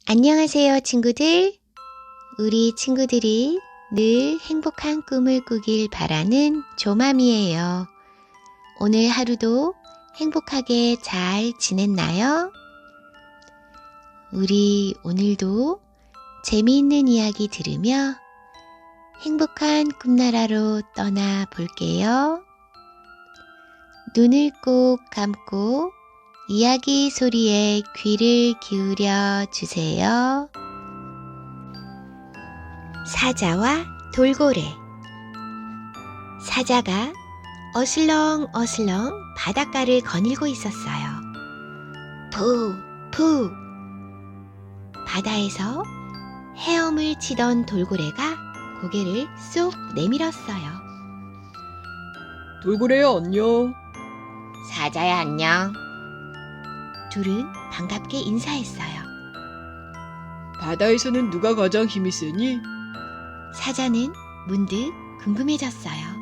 안녕하세요, 친구들. 우리 친구들이 늘 행복한 꿈을 꾸길 바라는 조맘이에요. 오늘 하루도 행복하게 잘 지냈나요? 우리 오늘도 재미있는 이야기 들으며 행복한 꿈나라로 떠나 볼게요. 눈을 꼭 감고 이야기 소리에 귀를 기울여 주세요. 사자와 돌고래. 사자가 어슬렁어슬렁 바닷가를 거닐고 있었어요. 푸! 바다에서 헤엄을 치던 돌고래가 고개를 쏙 내밀었어요. 돌고래야 안녕. 사자야 안녕. 둘은 반갑게 인사했어요. 바다에서는 누가 가장 힘이 세니? 사자는 문득 궁금해졌어요.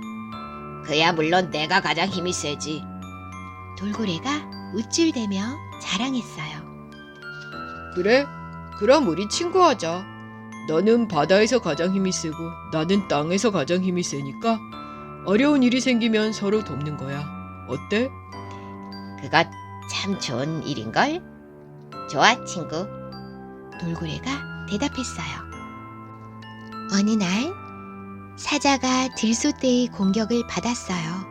그야 물론 내가 가장 힘이 세지. 돌고래가 우쭐대며 자랑했어요. 그래? 그럼 우리 친구하자. 너는 바다에서 가장 힘이 세고 나는 땅에서 가장 힘이 세니까 어려운 일이 생기면 서로 돕는 거야. 어때? 그거 참 좋은 일인걸? 좋아, 친구. 돌고래가 대답했어요. 어느 날 사자가 들소떼의 공격을 받았어요.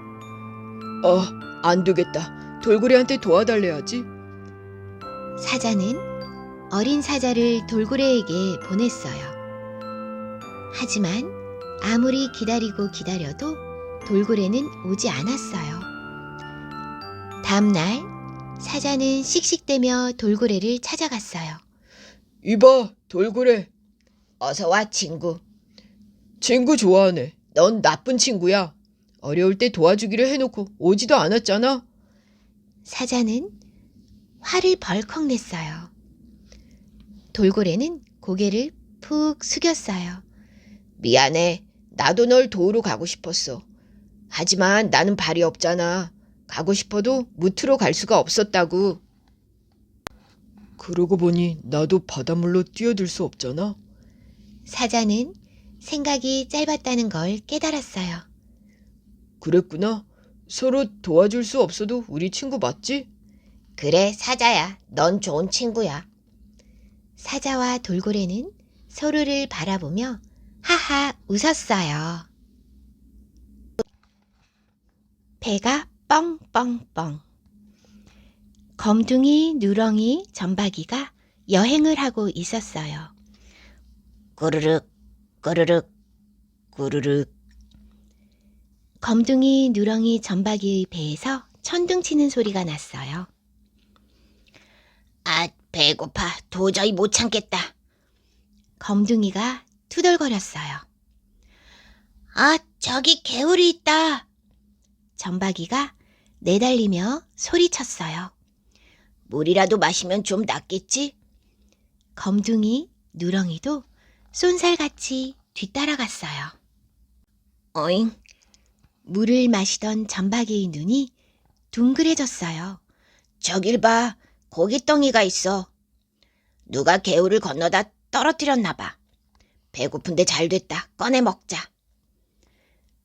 안 되겠다. 돌고래한테 도와달래야지. 사자는 어린 사자를 돌고래에게 보냈어요. 하지만 아무리 기다려도 돌고래는 오지 않았어요. 다음 날 사자는 씩씩대며 돌고래를 찾아갔어요. 이봐, 돌고래. 어서 와, 친구. 친구 좋아하네. 넌 나쁜 친구야. 어려울 때 도와주기로 해놓고 오지도 않았잖아. 사자는 화를 벌컥 냈어요. 돌고래는 고개를 푹 숙였어요. 미안해. 나도 널 도우러 가고 싶었어. 하지만 나는 발이 없잖아. 가고 싶어도 무트로 갈 수가 없었다고. 그러고 보니 나도 바닷물로 뛰어들 수 없잖아. 사자는 생각이 짧았다는 걸 깨달았어요. 그랬구나. 서로 도와줄 수 없어도 우리 친구 맞지? 그래, 사자야. 넌 좋은 친구야. 사자와 돌고래는 서로를 바라보며 하하 웃었어요. 배가 뻥뻥뻥. 검둥이, 누렁이, 점박이가 여행을 하고 있었어요. 꾸르륵, 꾸르륵, 꾸르륵. 검둥이, 누렁이, 점박이의 배에서 천둥치는 소리가 났어요. 아, 배고파. 도저히 못 참겠다. 검둥이가 투덜거렸어요. 아, 저기 개울이 있다. 점박이가 내달리며 소리쳤어요. 물이라도 마시면 좀 낫겠지? 검둥이, 누렁이도 쏜살같이 뒤따라갔어요. 어잉? 물을 마시던 점박이의 눈이 둥그레졌어요. 저길 봐. 고깃덩이가 있어. 누가 개울을 건너다 떨어뜨렸나 봐. 배고픈데 잘 됐다. 꺼내 먹자.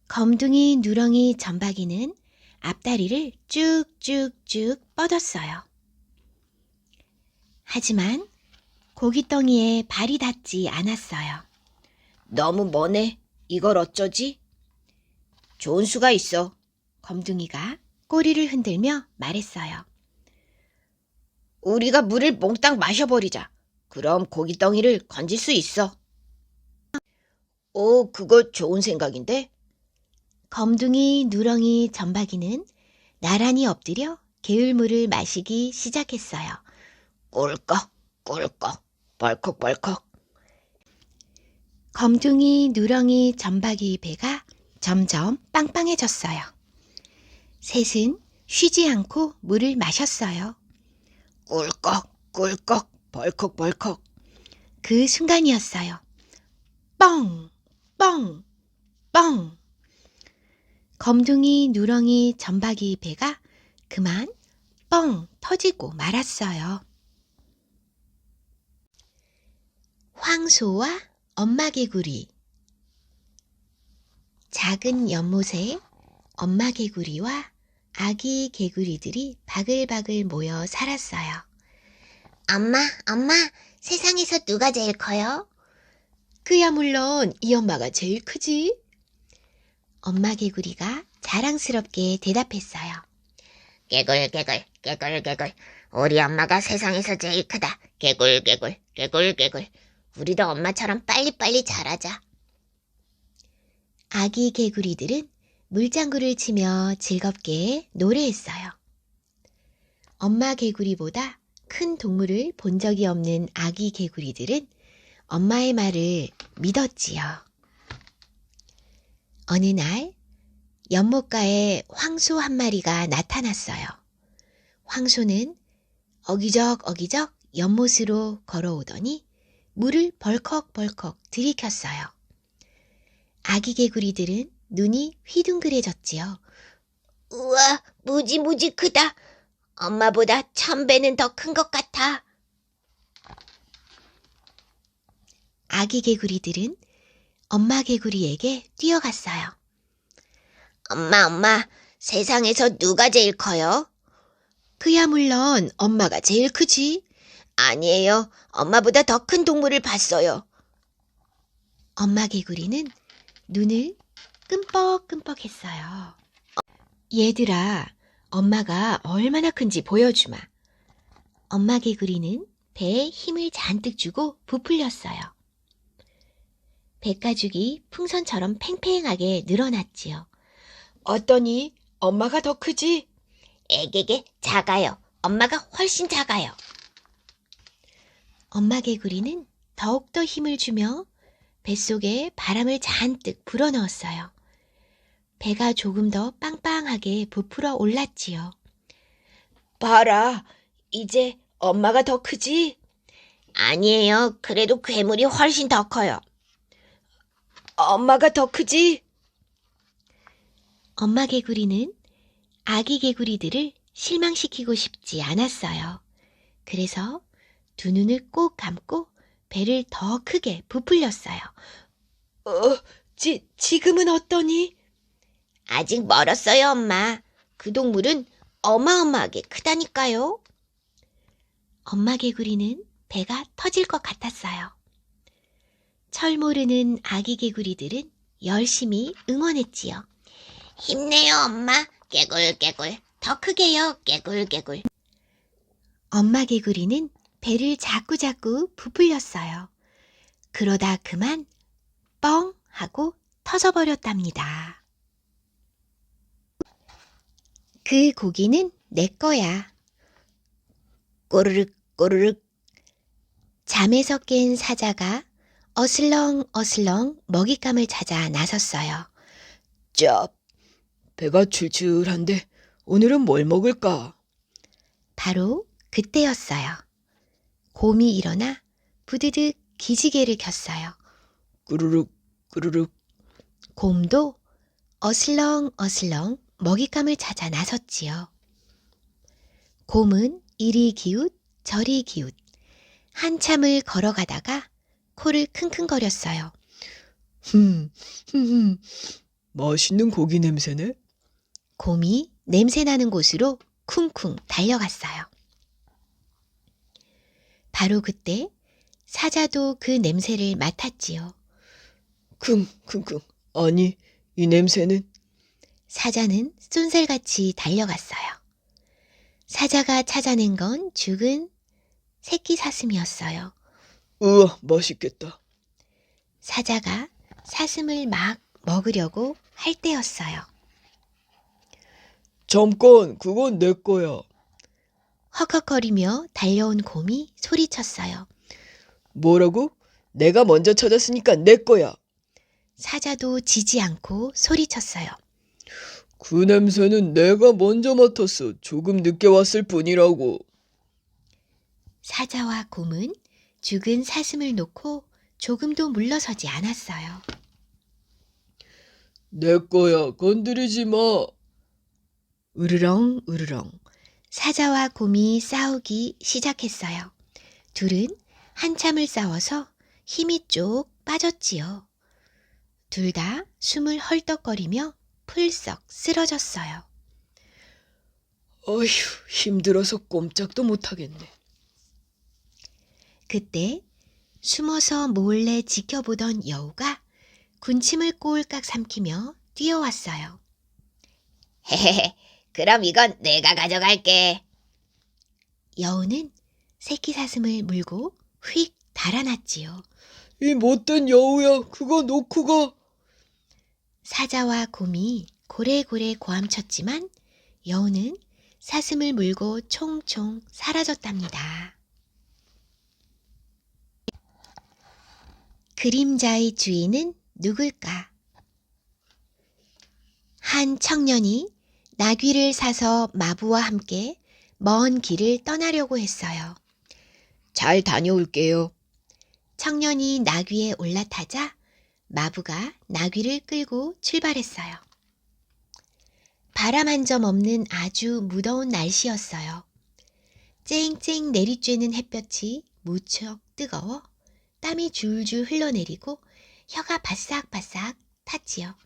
검둥이, 누렁이, 점박이는 앞다리를 쭉쭉쭉 뻗었어요. 하지만 고깃덩이에 발이 닿지 않았어요. 너무 머네. 이걸 어쩌지? 좋은 수가 있어. 검둥이가 꼬리를 흔들며 말했어요. 우리가 물을 몽땅 마셔버리자. 그럼 고깃덩이를 건질 수 있어. 오, 그거 좋은 생각인데? 검둥이, 누렁이, 점박이는 나란히 엎드려 개울물을 마시기 시작했어요. 꿀꺽, 꿀꺽, 벌컥벌컥. 검둥이, 누렁이, 점박이의 배가 점점 빵빵해졌어요. 셋은 쉬지 않고 물을 마셨어요. 꿀꺽, 꿀꺽, 벌컥벌컥. 그 순간이었어요. 뻥! 뻥! 뻥! 검둥이, 누렁이, 점박이 배가 그만 뻥 터지고 말았어요. 황소와 엄마 개구리. 작은 연못에 엄마 개구리와 아기 개구리들이 바글바글 모여 살았어요. 엄마, 세상에서 누가 제일 커요? 그야 물론 이 엄마가 제일 크지. 엄마 개구리가 자랑스럽게 대답했어요. 개굴. 우리 엄마가 세상에서 제일 크다. 개굴. 우리도 엄마처럼 빨리빨리 자라자. 아기 개구리들은 물장구를 치며 즐겁게 노래했어요. 엄마 개구리보다 큰 동물을 본 적이 없는 아기 개구리들은 엄마의 말을 믿었지요. 어느 날 연못가에 황소 한 마리가 나타났어요. 황소는 어기적 연못으로 걸어오더니 물을 벌컥벌컥 들이켰어요. 아기 개구리들은 눈이 휘둥그레졌지요. 우와, 무지 크다. 엄마보다 1000배는 더 큰 것 같아. 아기 개구리들은 엄마 개구리에게 뛰어갔어요. 엄마, 세상에서 누가 제일 커요? 그야 물론 엄마가 제일 크지. 아니에요. 엄마보다 더 큰 동물을 봤어요. 엄마 개구리는 눈을 끔뻑끔뻑했어요. 얘들아, 엄마가 얼마나 큰지 보여주마. 엄마 개구리는 배에 힘을 잔뜩 주고 부풀렸어요. 배가죽이 풍선처럼 팽팽하게 늘어났지요. 어떠니? 엄마가 더 크지? 에게게, 작아요. 엄마가 훨씬 작아요. 엄마 개구리는 더욱더 힘을 주며 뱃속에 바람을 잔뜩 불어넣었어요. 배가 조금 더 빵빵하게 부풀어 올랐지요. 봐라, 이제 엄마가 더 크지? 아니에요. 그래도 괴물이 훨씬 더 커요. 엄마가 더 크지? 엄마 개구리는 아기 개구리들을 실망시키고 싶지 않았어요. 그래서 두 눈을 꼭 감고 배를 더 크게 부풀렸어요. 지금은 어떠니? 아직 멀었어요, 엄마. 그 동물은 어마어마하게 크다니까요. 엄마 개구리는 배가 터질 것 같았어요. 철 모르는 아기 개구리들은 열심히 응원했지요. 힘내요, 엄마. 개굴. 더 크게요. 개굴. 엄마 개구리는 배를 자꾸자꾸 부풀렸어요. 그러다 그만 뻥 하고 터져버렸답니다. 그 고기는 내 거야. 꼬르륵. 잠에서 깬 사자가 어슬렁어슬렁 먹잇감을 찾아 나섰어요. 짭, 배가 출출한데 오늘은 뭘 먹을까? 바로 그때였어요. 곰이 일어나 부드득 기지개를 켰어요. 꾸르륵. 곰도 어슬렁어슬렁 먹잇감을 찾아 나섰지요. 곰은 이리 기웃 저리 기웃 한참을 걸어가다가 코를 킁킁거렸어요. 맛있는 고기 냄새네? 곰이 냄새나는 곳으로 쿵쿵 달려갔어요. 바로 그때 사자도 그 냄새를 맡았지요. 킁킁킁. 아니, 이 냄새는? 사자는 쏜살같이 달려갔어요. 사자가 찾아낸 건 죽은 새끼 사슴이었어요. 우와, 맛있겠다. 사자가 사슴을 막 먹으려고 할 때였어요. 잠깐, 그건 내 거야. 헉헉거리며 달려온 곰이 소리쳤어요. 뭐라고? 내가 먼저 찾았으니까 내 거야. 사자도 지지 않고 소리쳤어요. 그 냄새는 내가 먼저 맡았어. 조금 늦게 왔을 뿐이라고. 사자와 곰은 죽은 사슴을 놓고 조금도 물러서지 않았어요. 내 거야. 건드리지 마. 으르렁 사자와 곰이 싸우기 시작했어요. 둘은 한참을 싸워서 힘이 쭉 빠졌지요. 둘 다 숨을 헐떡거리며 풀썩 쓰러졌어요. 어휴, 힘들어서 꼼짝도 못하겠네. 그때 숨어서 몰래 지켜보던 여우가 군침을 꼴깍 삼키며 뛰어왔어요. 헤헤헤, 그럼 이건 내가 가져갈게. 여우는 새끼 사슴을 물고 휙 달아났지요. 이 못된 여우야, 그거 놓고 가. 사자와 곰이 고래고래 고함쳤지만 여우는 사슴을 물고 총총 사라졌답니다. 그림자의 주인은 누굴까? 한 청년이 나귀를 사서 마부와 함께 먼 길을 떠나려고 했어요. 잘 다녀올게요. 청년이 나귀에 올라타자 마부가 나귀를 끌고 출발했어요. 바람 한 점 없는 아주 무더운 날씨였어요. 쨍쨍 내리쬐는 햇볕이 무척 뜨거워 땀이 줄줄 흘러내리고 혀가 바싹바싹 탔지요.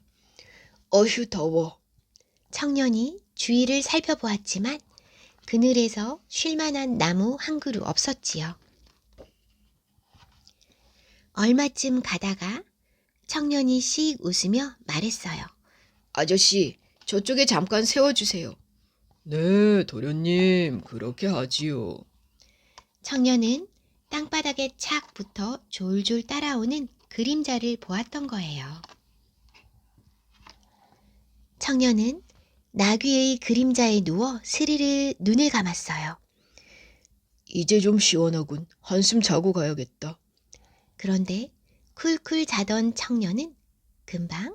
어휴, 더워. 청년이 주위를 살펴보았지만 그늘에서 쉴 만한 나무 한 그루 없었지요. 얼마쯤 가다가 청년이 씩 웃으며 말했어요. 아저씨, 저쪽에 잠깐 세워주세요. 네, 도련님, 그렇게 하지요. 청년은 땅바닥에 착 붙어 졸졸 따라오는 그림자를 보았던 거예요. 청년은 나귀의 그림자에 누워 스르르 눈을 감았어요. 이제 좀 시원하군. 한숨 자고 가야겠다. 그런데 쿨쿨 자던 청년은 금방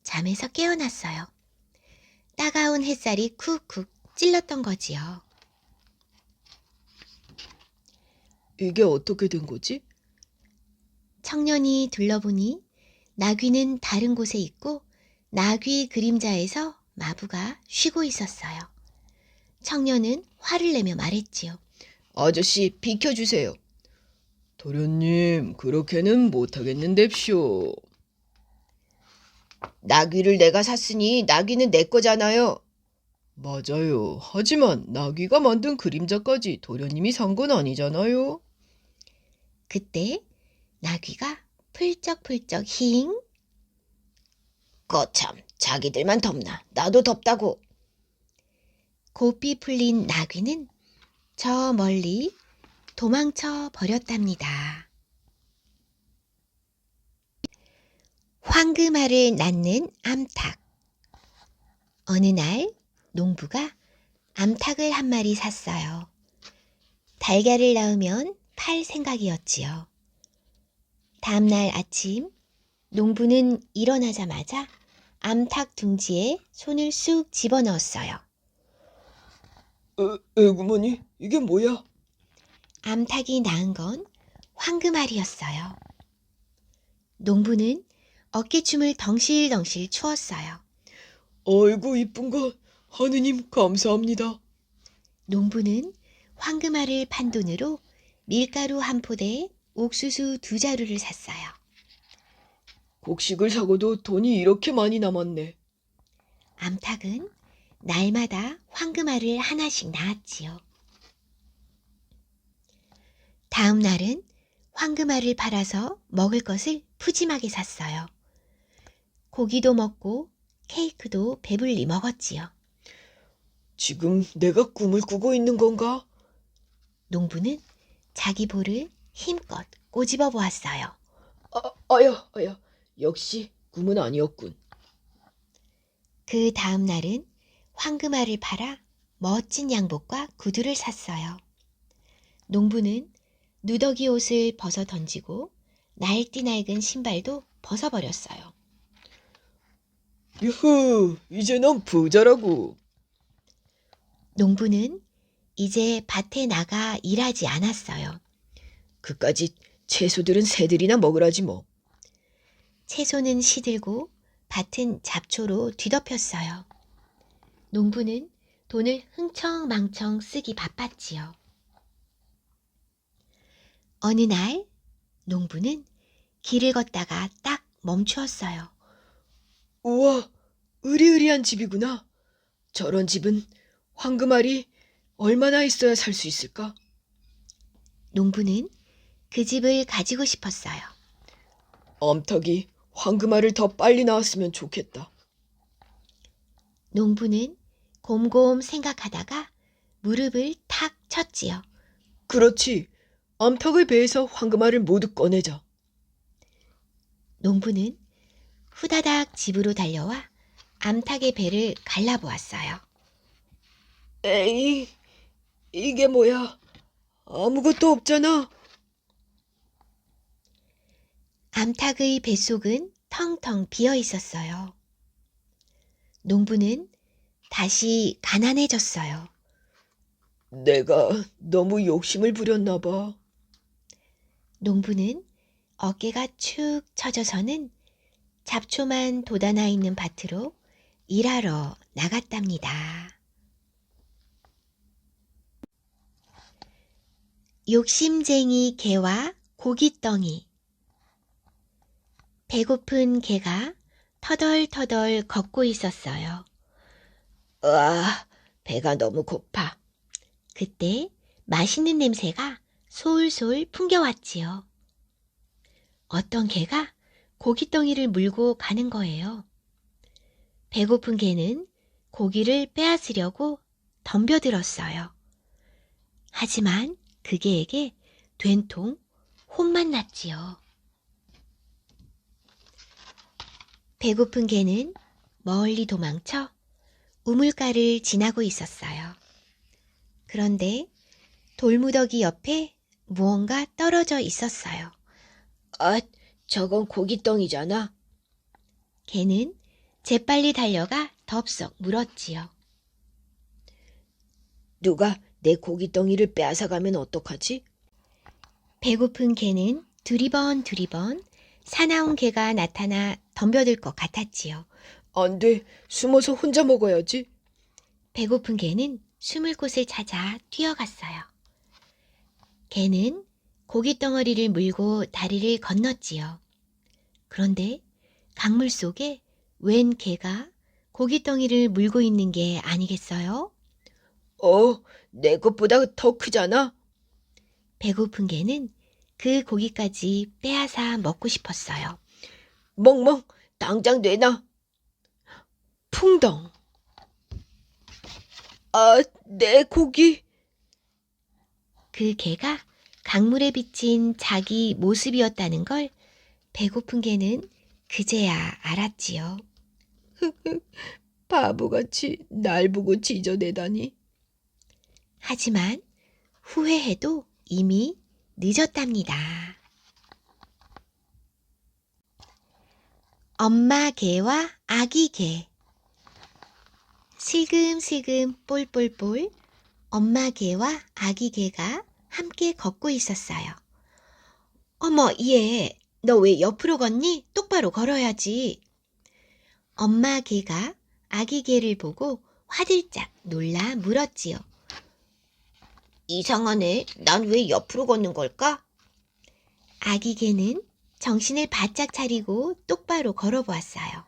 잠에서 깨어났어요. 따가운 햇살이 쿡쿡 찔렀던 거지요. 이게 어떻게 된 거지? 청년이 둘러보니 나귀는 다른 곳에 있고 나귀 그림자에서 마부가 쉬고 있었어요. 청년은 화를 내며 말했지요. 아저씨, 비켜주세요. 도련님, 그렇게는 못하겠는데쇼. 나귀를 내가 샀으니 나귀는 내 거잖아요. 맞아요. 하지만 나귀가 만든 그림자까지 도련님이 산 건 아니잖아요. 그때 나귀가 풀쩍풀쩍 힝. 거참, 자기들만 덥나. 나도 덥다고. 고삐 풀린 나귀는 저 멀리 도망쳐 버렸답니다. 황금알을 낳는 암탉. 어느 날 농부가 암탉을 한 마리 샀어요. 달걀을 낳으면 팔 생각이었지요. 다음날 아침 농부는 일어나자마자 암탉 둥지에 손을 쑥 집어넣었어요. 에구머니, 이게 뭐야? 암탉이 낳은 건 황금알이었어요. 농부는 어깨춤을 덩실덩실 추었어요. 아이고, 이쁜 것. 하느님, 감사합니다. 농부는 황금알을 판 돈으로 밀가루 한 포대에 옥수수 2자루를 샀어요. 곡식을 사고도 돈이 이렇게 많이 남았네. 암탉은 날마다 황금알을 하나씩 낳았지요. 다음 날은 황금알을 팔아서 먹을 것을 푸짐하게 샀어요. 고기도 먹고 케이크도 배불리 먹었지요. 지금 내가 꿈을 꾸고 있는 건가? 농부는 자기 볼을 힘껏 꼬집어 보았어요. 아야. 역시 꿈은 아니었군. 그 다음 날은 황금알을 팔아 멋진 양복과 구두를 샀어요. 농부는 누더기 옷을 벗어 던지고 날띠 낡은 신발도 벗어버렸어요. 유후, 이제 난 부자라고. 농부는 이제 밭에 나가 일하지 않았어요. 그까짓 채소들은 새들이나 먹으라지 뭐. 채소는 시들고 밭은 잡초로 뒤덮였어요. 농부는 돈을 흥청망청 쓰기 바빴지요. 어느 날 농부는 길을 걷다가 딱 멈추었어요. 우와, 으리으리한 집이구나. 저런 집은 황금알이 얼마나 있어야 살 수 있을까? 농부는 그 집을 가지고 싶었어요. 암탉이 황금알을 더 빨리 낳았으면 좋겠다. 농부는 곰곰 생각하다가 무릎을 탁 쳤지요. 그렇지. 암탉의 배에서 황금알을 모두 꺼내자. 농부는 후다닥 집으로 달려와 암탉의 배를 갈라보았어요. 에이, 이게 뭐야? 아무것도 없잖아. 암탉의 뱃속은 텅텅 비어 있었어요. 농부는 다시 가난해졌어요. 내가 너무 욕심을 부렸나 봐. 농부는 어깨가 축 처져서는 잡초만 돋아나 있는 밭으로 일하러 나갔답니다. 욕심쟁이 개와 고깃덩이. 배고픈 개가 터덜터덜 걷고 있었어요. 으아, 배가 너무 고파. 그때 맛있는 냄새가 솔솔 풍겨왔지요. 어떤 개가 고깃덩이를 물고 가는 거예요. 배고픈 개는 고기를 빼앗으려고 덤벼들었어요. 하지만 그 개에게 된통 혼만 났지요. 배고픈 개는 멀리 도망쳐 우물가를 지나고 있었어요. 그런데 돌무더기 옆에 무언가 떨어져 있었어요. 아, 저건 고깃덩이잖아. 개는 재빨리 달려가 덥석 물었지요. 누가 내 고깃덩이를 빼앗아가면 어떡하지? 배고픈 개는 두리번 사나운 개가 나타나 덤벼들 것 같았지요. 안 돼. 숨어서 혼자 먹어야지. 배고픈 개는 숨을 곳을 찾아 뛰어갔어요. 개는 고깃덩어리를 물고 다리를 건넜지요. 그런데 강물 속에 웬 개가 고깃덩이를 물고 있는 게 아니겠어요? 내 것보다 더 크잖아. 배고픈 개는 그 고기까지 빼앗아 먹고 싶었어요. 멍멍, 당장 내놔. 풍덩. 아, 내 고기. 그 개가 강물에 비친 자기 모습이었다는 걸 배고픈 개는 그제야 알았지요. 바보같이 날 보고 지저대다니. 하지만 후회해도 이미 늦었답니다. 엄마 개와 아기 개. 슬금슬금 볼볼볼 엄마 개와 아기 개가 함께 걷고 있었어요. 어머, 얘, 너 왜 옆으로 걷니? 똑바로 걸어야지. 엄마 개가 아기 개를 보고 화들짝 놀라 물었지요. 이상하네. 난 왜 옆으로 걷는 걸까? 아기 개는 정신을 바짝 차리고 똑바로 걸어보았어요.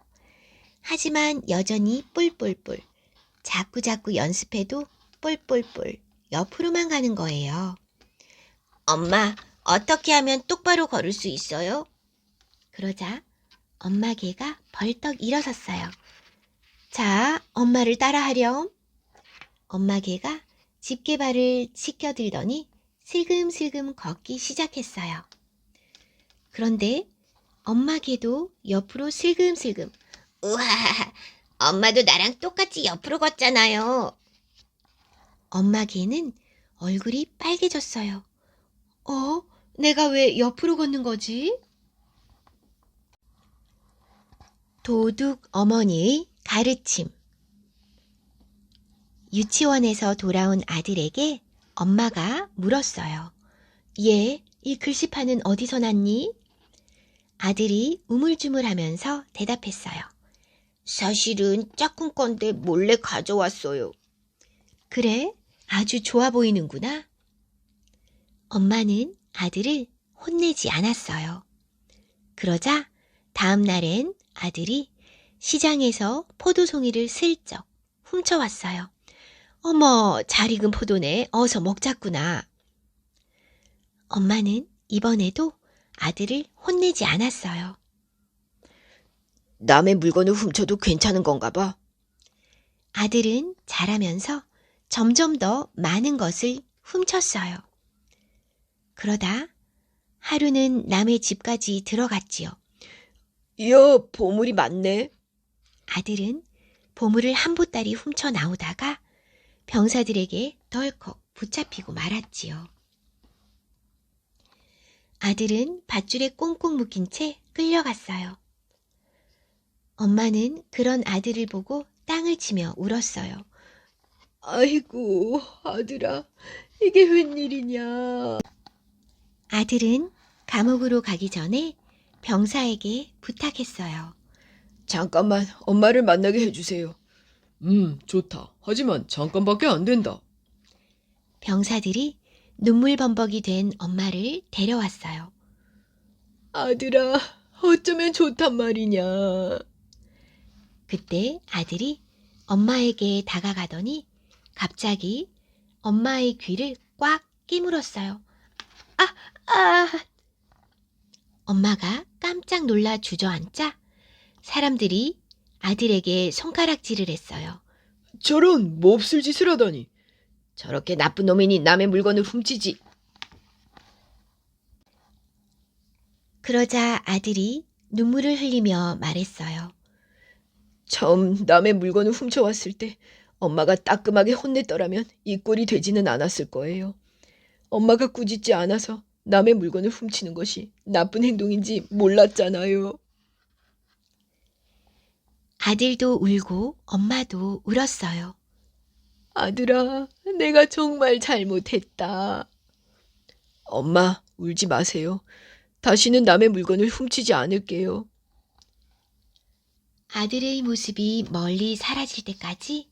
하지만 여전히 뿔뿔뿔, 자꾸자꾸 연습해도 뿔뿔뿔 옆으로만 가는 거예요. 엄마, 어떻게 하면 똑바로 걸을 수 있어요? 그러자 엄마 개가 벌떡 일어섰어요. 자, 엄마를 따라하렴. 엄마 개가 집게발을 치켜들더니 슬금슬금 걷기 시작했어요. 그런데 엄마 개도 옆으로 슬금슬금. 우와, 엄마도 나랑 똑같이 옆으로 걷잖아요. 엄마 개는 얼굴이 빨개졌어요. 내가 왜 옆으로 걷는 거지? 도둑 어머니의 가르침. 유치원에서 돌아온 아들에게 엄마가 물었어요. 얘, 이 글씨판은 어디서 났니? 아들이 우물쭈물하면서 대답했어요. 사실은 짝꿍 건데 몰래 가져왔어요. 그래? 아주 좋아 보이는구나. 엄마는 아들을 혼내지 않았어요. 그러자 다음 날엔 아들이 시장에서 포도송이를 슬쩍 훔쳐왔어요. 어머, 잘 익은 포도네. 어서 먹자꾸나. 엄마는 이번에도 아들을 혼내지 않았어요. 남의 물건을 훔쳐도 괜찮은 건가 봐. 아들은 자라면서 점점 더 많은 것을 훔쳤어요. 그러다 하루는 남의 집까지 들어갔지요. 이야, 보물이 많네. 아들은 보물을 한 보따리 훔쳐 나오다가 병사들에게 덜컥 붙잡히고 말았지요. 아들은 밧줄에 꽁꽁 묶인 채 끌려갔어요. 엄마는 그런 아들을 보고 땅을 치며 울었어요. 아이고, 아들아, 이게 웬일이냐. 아들은 감옥으로 가기 전에 병사에게 부탁했어요. 잠깐만 엄마를 만나게 해주세요. 좋다. 하지만 잠깐밖에 안 된다. 병사들이 눈물범벅이 된 엄마를 데려왔어요. 아들아, 어쩌면 좋단 말이냐. 그때 아들이 엄마에게 다가가더니 갑자기 엄마의 귀를 꽉 깨물었어요. 아! 엄마가 깜짝 놀라 주저앉자 사람들이 아들에게 손가락질을 했어요. 저런 몹쓸 짓을 하다니. 저렇게 나쁜 놈이니 남의 물건을 훔치지. 그러자 아들이 눈물을 흘리며 말했어요. 처음 남의 물건을 훔쳐왔을 때 엄마가 따끔하게 혼냈더라면 이 꼴이 되지는 않았을 거예요. 엄마가 꾸짖지 않아서 남의 물건을 훔치는 것이 나쁜 행동인지 몰랐잖아요. 아들도 울고 엄마도 울었어요. 아들아, 내가 정말 잘못했다. 엄마, 울지 마세요. 다시는 남의 물건을 훔치지 않을게요. 아들의 모습이 멀리 사라질 때까지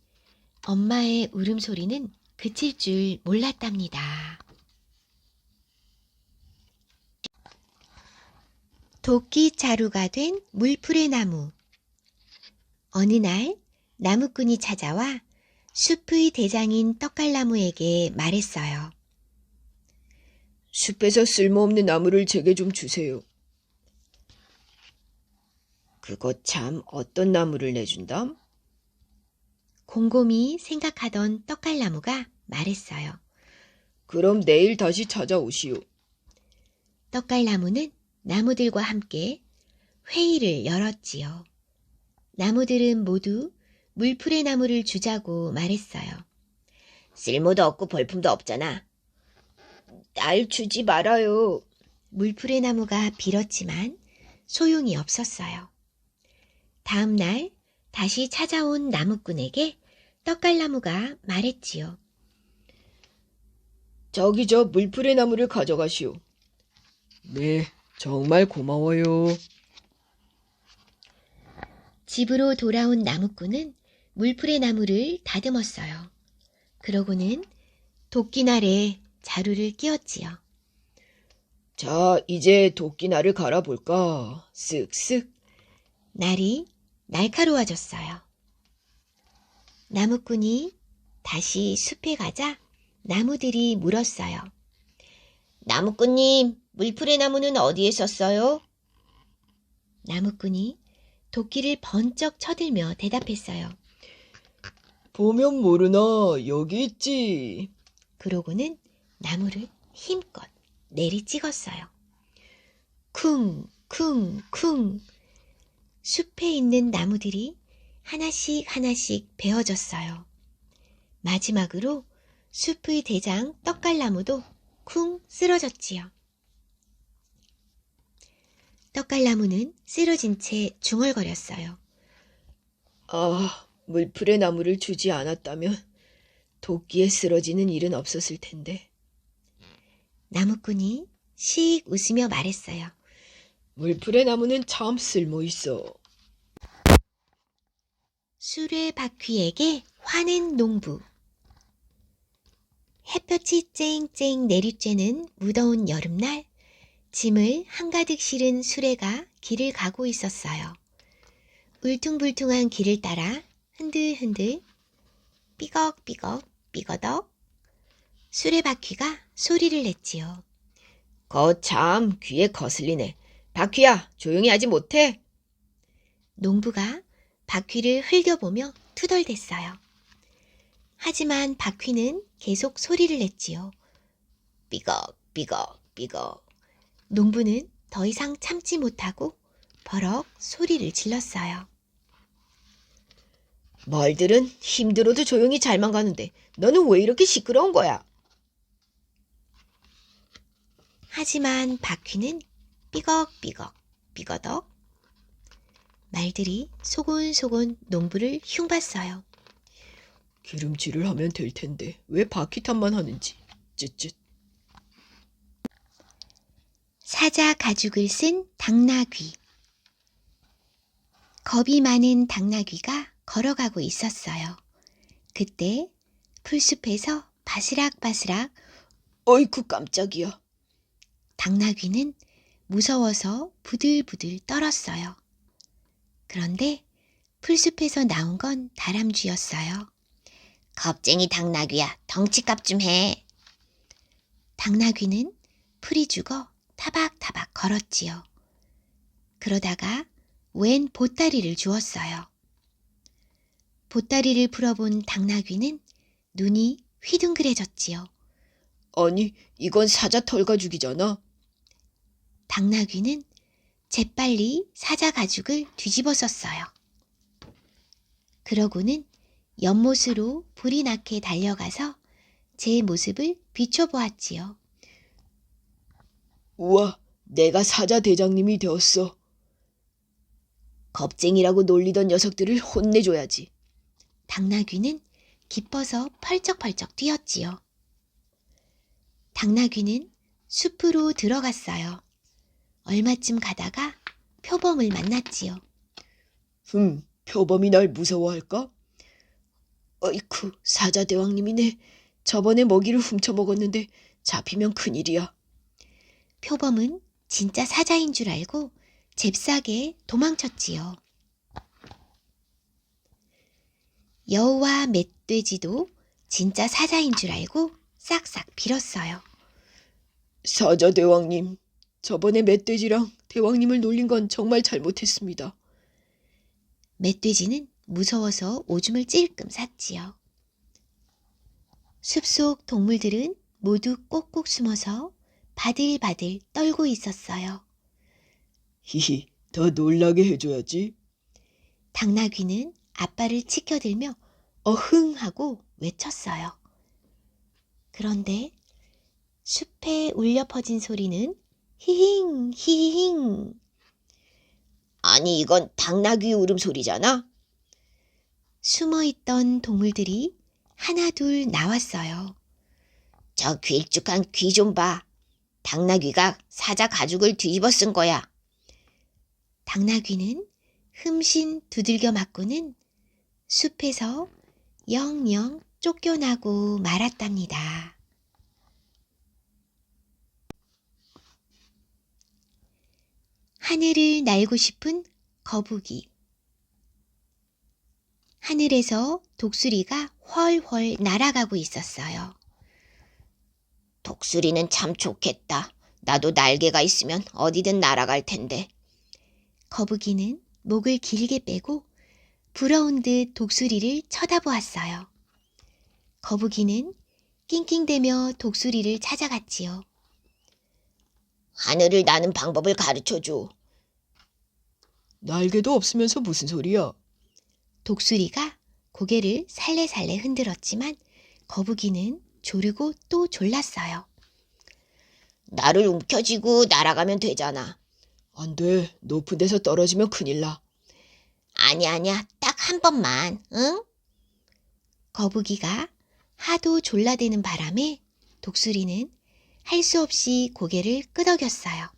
엄마의 울음소리는 그칠 줄 몰랐답니다. 도끼 자루가 된 물풀의 나무. 어느 날 나무꾼이 찾아와 숲의 대장인 떡갈나무에게 말했어요. 숲에서 쓸모없는 나무를 제게 좀 주세요. 그거 참 어떤 나무를 내준담? 곰곰이 생각하던 떡갈나무가 말했어요. 그럼 내일 다시 찾아오시오. 떡갈나무는 나무들과 함께 회의를 열었지요. 나무들은 모두 물풀의 나무를 주자고 말했어요. 쓸모도 없고 볼품도 없잖아. 날 주지 말아요. 물풀의 나무가 빌었지만 소용이 없었어요. 다음 날 다시 찾아온 나무꾼에게 떡갈나무가 말했지요. 저기 저 물풀의 나무를 가져가시오. 네, 정말 고마워요. 집으로 돌아온 나무꾼은 물풀의 나무를 다듬었어요. 그러고는 도끼날에 자루를 끼웠지요. 자, 이제 도끼날을 갈아볼까? 쓱쓱. 날이 날카로워졌어요. 나무꾼이 다시 숲에 가자 나무들이 물었어요. 나무꾼님, 물풀의 나무는 어디에 썼어요? 나무꾼이 도끼를 번쩍 쳐들며 대답했어요. 보면 모르나 여기 있지. 그러고는 나무를 힘껏 내리찍었어요. 쿵, 쿵, 쿵. 숲에 있는 나무들이 하나씩 하나씩 베어졌어요. 마지막으로 숲의 대장 떡갈나무도 쿵 쓰러졌지요. 떡갈나무는 쓰러진 채 중얼거렸어요. 아, 물풀의 나무를 주지 않았다면 도끼에 쓰러지는 일은 없었을 텐데. 나무꾼이 씩 웃으며 말했어요. 물풀의 나무는 참 쓸모 있어. 수레바퀴에게 화낸 농부. 햇볕이 쨍쨍 내리쬐는 무더운 여름날 짐을 한가득 실은 수레가 길을 가고 있었어요. 울퉁불퉁한 길을 따라 흔들흔들 삐걱삐걱 삐거덕 수레바퀴가 소리를 냈지요. 거참 귀에 거슬리네. 바퀴야, 조용히 하지 못해? 농부가 바퀴를 흘겨보며 투덜댔어요. 하지만 바퀴는 계속 소리를 냈지요. 삐걱 삐걱. 농부는 더 이상 참지 못하고 버럭 소리를 질렀어요. 말들은 힘들어도 조용히 잘만 가는데 너는 왜 이렇게 시끄러운 거야? 하지만 바퀴는 삐걱삐걱 삐거덕 말들이 소곤소곤 농부를 흉봤어요. 기름칠을 하면 될 텐데 왜 바퀴 탓만 하는지. 쯧쯧. 사자 가죽을 쓴 당나귀. 겁이 많은 당나귀가 걸어가고 있었어요. 그때 풀숲에서 바스락바스락 어이쿠 깜짝이야. 당나귀는 무서워서 부들부들 떨었어요. 그런데 풀숲에서 나온 건 다람쥐였어요. 겁쟁이 당나귀야, 덩치값 좀 해. 당나귀는 풀이 죽어 타박타박 걸었지요. 그러다가 웬 보따리를 주었어요. 보따리를 풀어본 당나귀는 눈이 휘둥그레졌지요. 아니, 이건 사자 털 가죽이잖아. 당나귀는 재빨리 사자 가죽을 뒤집어 썼어요. 그러고는 연못으로 불이 나게 달려가서 제 모습을 비춰보았지요. 우와, 내가 사자 대장님이 되었어. 겁쟁이라고 놀리던 녀석들을 혼내줘야지. 당나귀는 기뻐서 펄쩍펄쩍 뛰었지요. 당나귀는 숲으로 들어갔어요. 얼마쯤 가다가 표범을 만났지요. 표범이 날 무서워할까? 어이쿠, 사자 대왕님이네. 저번에 먹이를 훔쳐먹었는데 잡히면 큰일이야. 표범은 진짜 사자인 줄 알고 잽싸게 도망쳤지요. 여우와 멧돼지도 진짜 사자인 줄 알고 싹싹 빌었어요. 사자 대왕님, 저번에 멧돼지랑 대왕님을 놀린 건 정말 잘못했습니다. 멧돼지는 무서워서 오줌을 찔끔 쌌지요. 숲속 동물들은 모두 꼭꼭 숨어서 바들바들 떨고 있었어요. 히히, 더 놀라게 해줘야지. 당나귀는 앞발을 치켜들며 어흥 하고 외쳤어요. 그런데 숲에 울려 퍼진 소리는 히힝 히힝. 아니, 이건 당나귀 울음소리잖아. 숨어있던 동물들이 하나둘 나왔어요. 저 길쭉한 귀 좀 봐. 당나귀가 사자 가죽을 뒤집어 쓴 거야. 당나귀는 흠신 두들겨 맞고는 숲에서 영영 쫓겨나고 말았답니다. 하늘을 날고 싶은 거북이. 하늘에서 독수리가 훨훨 날아가고 있었어요. 독수리는 참 좋겠다. 나도 날개가 있으면 어디든 날아갈 텐데. 거북이는 목을 길게 빼고 부러운 듯 독수리를 쳐다보았어요. 거북이는 낑낑대며 독수리를 찾아갔지요. 하늘을 나는 방법을 가르쳐줘. 날개도 없으면서 무슨 소리야? 독수리가 고개를 살래살래 흔들었지만 거북이는 조르고 또 졸랐어요. 나를 움켜쥐고 날아가면 되잖아. 안 돼, 높은 데서 떨어지면 큰일 나. 아니야. 딱 한 번만, 응? 거북이가 하도 졸라대는 바람에 독수리는 할 수 없이 고개를 끄덕였어요.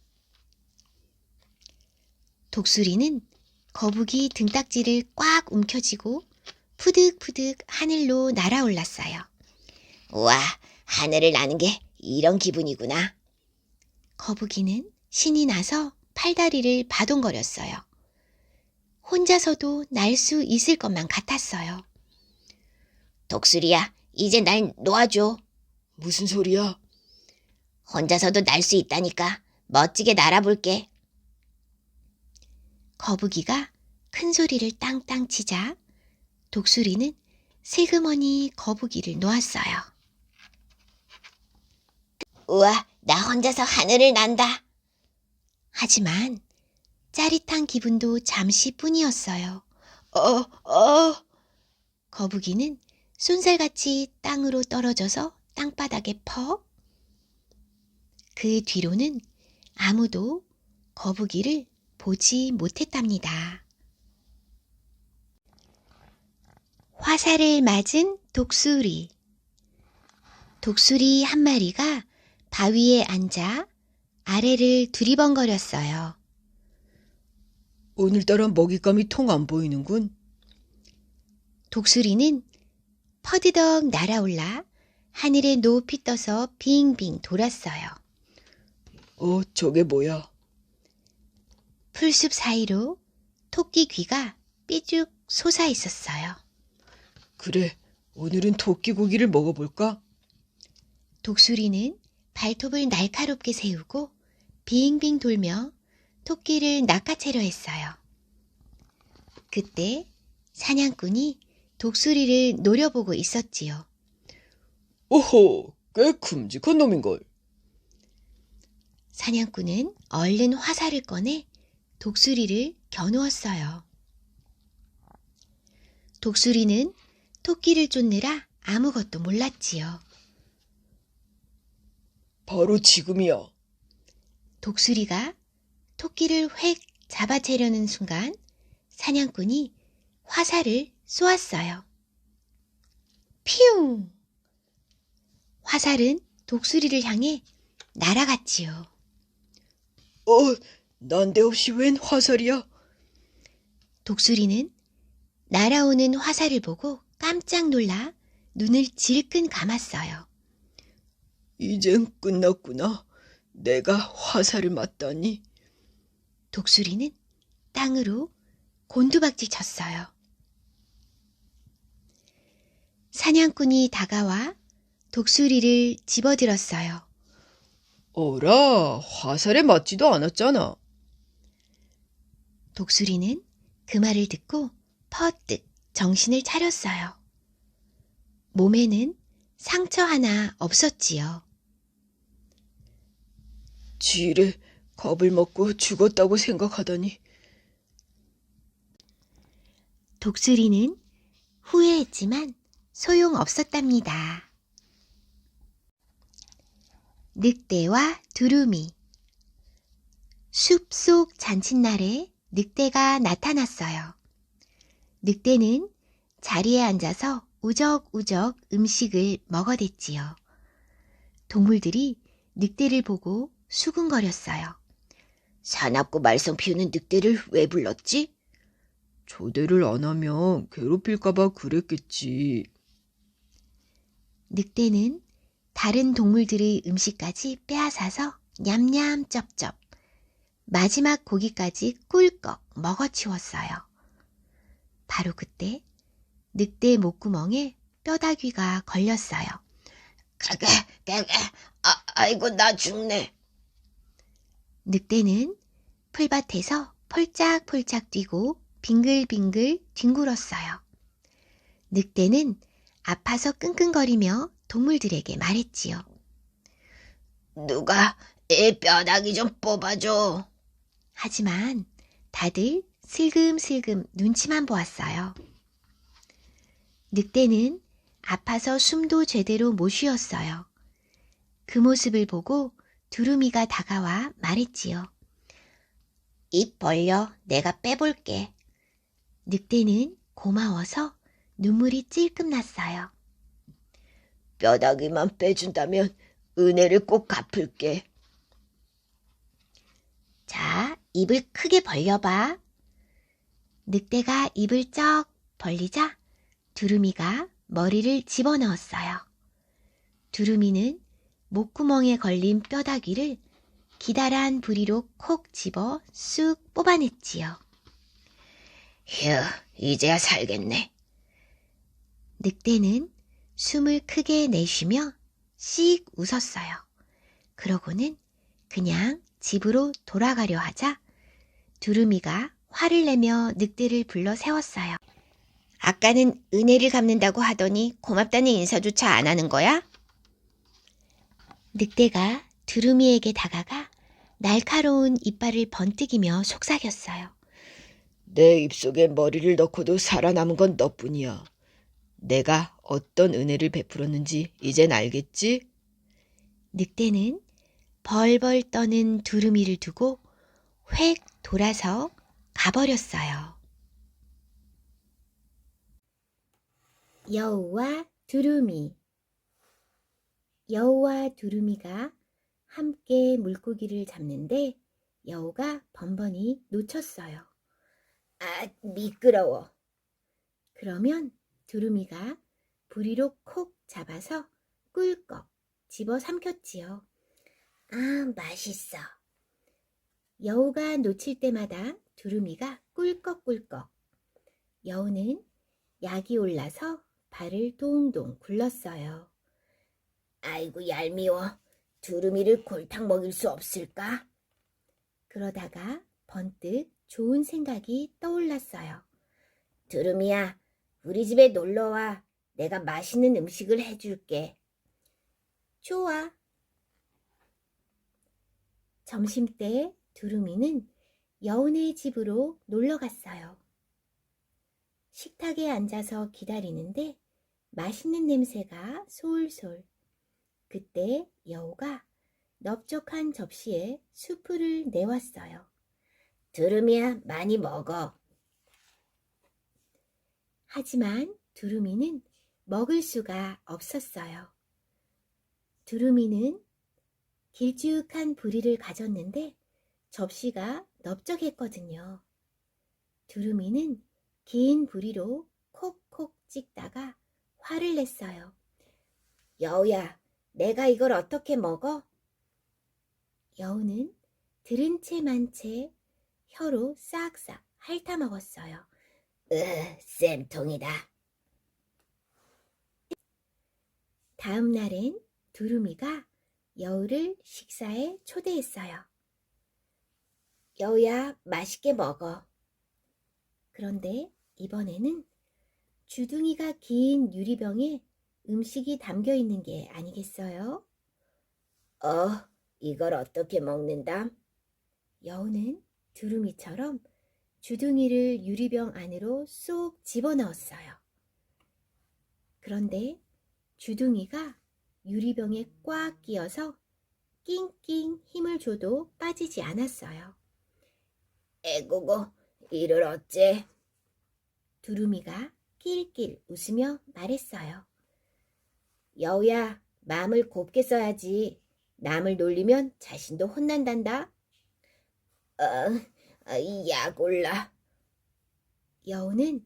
독수리는 거북이 등딱지를 꽉 움켜쥐고 푸득푸득 하늘로 날아올랐어요. 우와, 하늘을 나는 게 이런 기분이구나. 거북이는 신이 나서 팔다리를 바동거렸어요. 혼자서도 날 수 있을 것만 같았어요. 독수리야, 이제 날 놓아줘. 무슨 소리야? 혼자서도 날 수 있다니까. 멋지게 날아볼게. 거북이가 큰 소리를 땅땅 치자 독수리는 슬그머니 거북이를 놓았어요. 우와, 나 혼자서 하늘을 난다. 하지만 짜릿한 기분도 잠시뿐이었어요. 거북이는 쏜살같이 땅으로 떨어져서 땅바닥에 퍽. 그 뒤로는 아무도 거북이를 보지 못했답니다. 화살을 맞은 독수리. 독수리 한 마리가 바위에 앉아 아래를 두리번거렸어요. 오늘따라 먹잇감이 통 안 보이는군. 독수리는 퍼드덕 날아올라 하늘에 높이 떠서 빙빙 돌았어요. 저게 뭐야? 풀숲 사이로 토끼 귀가 삐죽 솟아 있었어요. 그래, 오늘은 토끼 고기를 먹어볼까? 독수리는 발톱을 날카롭게 세우고 빙빙 돌며 토끼를 낚아채려 했어요. 그때 사냥꾼이 독수리를 노려보고 있었지요. 오호, 꽤 큼직한 놈인걸. 사냥꾼은 얼른 화살을 꺼내 독수리를 겨누었어요. 독수리는 토끼를 쫓느라 아무것도 몰랐지요. 바로 지금이야. 독수리가 토끼를 획 잡아채려는 순간 사냥꾼이 화살을 쏘았어요. 피웅! 화살은 독수리를 향해 날아갔지요. 난데없이 웬 화살이야? 독수리는 날아오는 화살을 보고 깜짝 놀라 눈을 질끈 감았어요. 이젠 끝났구나. 내가 화살을 맞다니. 독수리는 땅으로 곤두박질 쳤어요. 사냥꾼이 다가와 독수리를 집어들었어요. 어라, 화살에 맞지도 않았잖아. 독수리는 그 말을 듣고 퍼뜩 정신을 차렸어요. 몸에는 상처 하나 없었지요. 지레 겁을 먹고 죽었다고 생각하다니. 독수리는 후회했지만 소용없었답니다. 늑대와 두루미. 숲속 잔칫날에 늑대가 나타났어요. 늑대는 자리에 앉아서 우적우적 음식을 먹어댔지요. 동물들이 늑대를 보고 수군거렸어요. 사납고 말썽 피우는 늑대를 왜 불렀지? 초대를 안 하면 괴롭힐까봐 그랬겠지. 늑대는 다른 동물들의 음식까지 빼앗아서 냠냠 쩝쩝 마지막 고기까지 꿀꺽 먹어치웠어요. 바로 그때 늑대 목구멍에 뼈다귀가 걸렸어요. 아이고 나 죽네. 늑대는 풀밭에서 폴짝폴짝 뛰고 빙글빙글 뒹굴었어요. 늑대는 아파서 끙끙거리며 동물들에게 말했지요. 누가 이 뼈다귀 좀 뽑아줘. 하지만 다들 슬금슬금 눈치만 보았어요. 늑대는 아파서 숨도 제대로 못 쉬었어요. 그 모습을 보고 두루미가 다가와 말했지요. 입 벌려, 내가 빼볼게. 늑대는 고마워서 눈물이 찔끔 났어요. 뼈다귀만 빼준다면 은혜를 꼭 갚을게. 자, 입을 크게 벌려봐. 늑대가 입을 쩍 벌리자 두루미가 머리를 집어넣었어요. 두루미는 목구멍에 걸린 뼈다귀를 기다란 부리로 콕 집어 쑥 뽑아냈지요. 휴, 이제야 살겠네. 늑대는 숨을 크게 내쉬며 씩 웃었어요. 그러고는 그냥 집으로 돌아가려 하자 두루미가 화를 내며 늑대를 불러 세웠어요. 아까는 은혜를 갚는다고 하더니 고맙다는 인사조차 안 하는 거야? 늑대가 두루미에게 다가가 날카로운 이빨을 번뜩이며 속삭였어요. 내 입속에 머리를 넣고도 살아남은 건 너뿐이야. 내가 어떤 은혜를 베풀었는지 이젠 알겠지? 늑대는 벌벌 떠는 두루미를 두고 획 돌아서 가버렸어요. 여우와 두루미. 여우와 두루미가 함께 물고기를 잡는데 여우가 번번이 놓쳤어요. 아, 미끄러워. 그러면 두루미가 부리로 콕 잡아서 꿀꺽 집어 삼켰지요. 아, 맛있어. 여우가 놓칠 때마다 두루미가 꿀꺽꿀꺽. 여우는 약이 올라서 발을 동동 굴렀어요. 아이고, 얄미워. 두루미를 골탕 먹일 수 없을까? 그러다가 번뜩 좋은 생각이 떠올랐어요. 두루미야, 우리 집에 놀러와. 내가 맛있는 음식을 해줄게. 좋아. 점심때 두루미는 여우네 집으로 놀러 갔어요. 식탁에 앉아서 기다리는데 맛있는 냄새가 솔솔. 그때 여우가 넓적한 접시에 수프를 내왔어요. 두루미야, 많이 먹어. 하지만 두루미는 먹을 수가 없었어요. 두루미는 길쭉한 부리를 가졌는데 접시가 넓적했거든요. 두루미는 긴 부리로 콕콕 찍다가 화를 냈어요. 여우야, 내가 이걸 어떻게 먹어? 여우는 들은 채 만 채 혀로 싹싹 핥아 먹었어요. 쌤통이다. 다음 날엔 두루미가 여우를 식사에 초대했어요. 여우야, 맛있게 먹어. 그런데 이번에는 주둥이가 긴 유리병에 음식이 담겨 있는 게 아니겠어요? 이걸 어떻게 먹는다? 여우는 두루미처럼 주둥이를 유리병 안으로 쏙 집어넣었어요. 그런데 주둥이가 유리병에 꽉 끼어서 낑낑 힘을 줘도 빠지지 않았어요. 에고고, 이를 어째? 두루미가 낄낄 웃으며 말했어요. 여우야, 마음을 곱게 써야지. 남을 놀리면 자신도 혼난단다. 약 올라. 여우는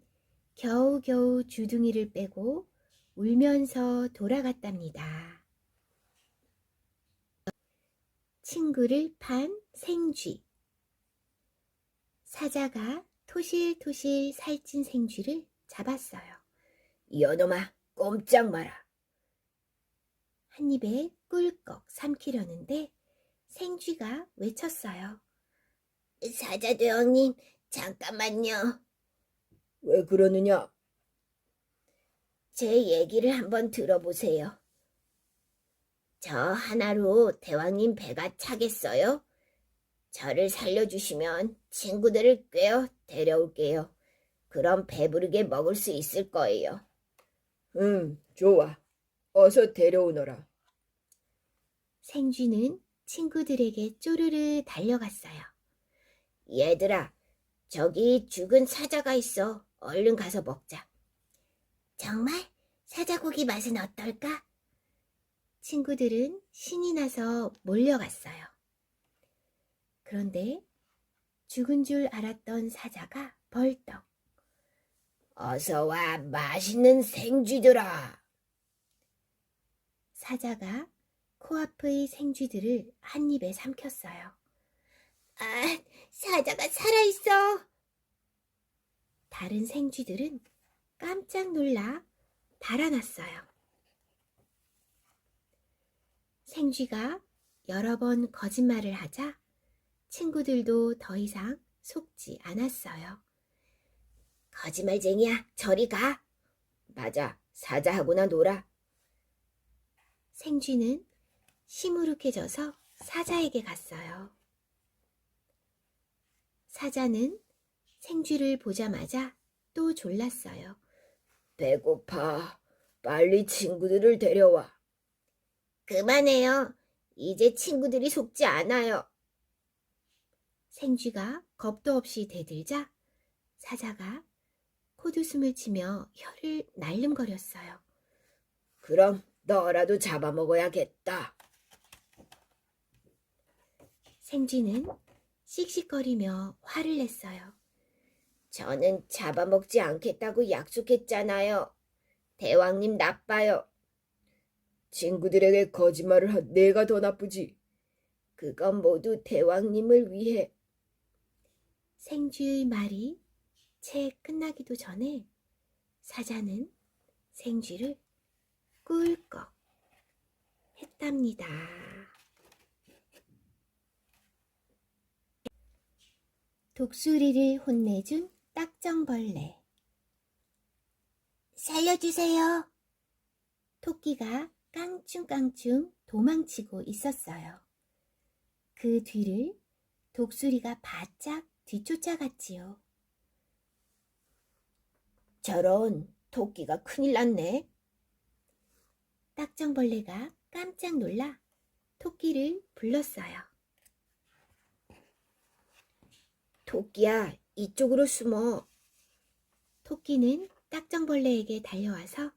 겨우겨우 주둥이를 빼고 울면서 돌아갔답니다. 친구를 판 생쥐. 사자가 토실토실 살찐 생쥐를 잡았어요. 여놈아, 꼼짝 마라. 한 입에 꿀꺽 삼키려는데 생쥐가 외쳤어요. 사자대왕님, 잠깐만요. 왜 그러느냐? 제 얘기를 한번 들어보세요. 저 하나로 대왕님 배가 차겠어요? 저를 살려주시면 친구들을 꿰어 데려올게요. 그럼 배부르게 먹을 수 있을 거예요. 좋아. 어서 데려오너라. 생쥐는 친구들에게 쪼르르 달려갔어요. 얘들아, 저기 죽은 사자가 있어. 얼른 가서 먹자. 정말? 사자고기 맛은 어떨까? 친구들은 신이 나서 몰려갔어요. 그런데 죽은 줄 알았던 사자가 벌떡. 어서 와, 맛있는 생쥐들아. 사자가 코앞의 생쥐들을 한 입에 삼켰어요. 아, 사자가 살아있어! 다른 생쥐들은 깜짝 놀라 달아났어요. 생쥐가 여러 번 거짓말을 하자 친구들도 더 이상 속지 않았어요. 거짓말쟁이야, 저리 가. 맞아, 사자하고나 놀아. 생쥐는 시무룩해져서 사자에게 갔어요. 사자는 생쥐를 보자마자 또 졸랐어요. 배고파. 빨리 친구들을 데려와. 그만해요. 이제 친구들이 속지 않아요. 생쥐가 겁도 없이 대들자 사자가 콧웃음을 치며 혀를 날름거렸어요. 그럼 너라도 잡아먹어야겠다. 생쥐는 씩씩거리며 화를 냈어요. 저는 잡아먹지 않겠다고 약속했잖아요. 대왕님 나빠요. 친구들에게 거짓말을 한 내가 더 나쁘지. 그건 모두 대왕님을 위해. 생쥐의 말이 채 끝나기도 전에 사자는 생쥐를 꿀꺽 했답니다. 독수리를 혼내준 딱정벌레. 살려주세요. 토끼가 깡충깡충 도망치고 있었어요. 그 뒤를 독수리가 바짝 뒤쫓아갔지요. 저런, 토끼가 큰일 났네. 딱정벌레가 깜짝 놀라 토끼를 불렀어요. 토끼야, 이쪽으로 숨어. 토끼는 딱정벌레에게 달려와서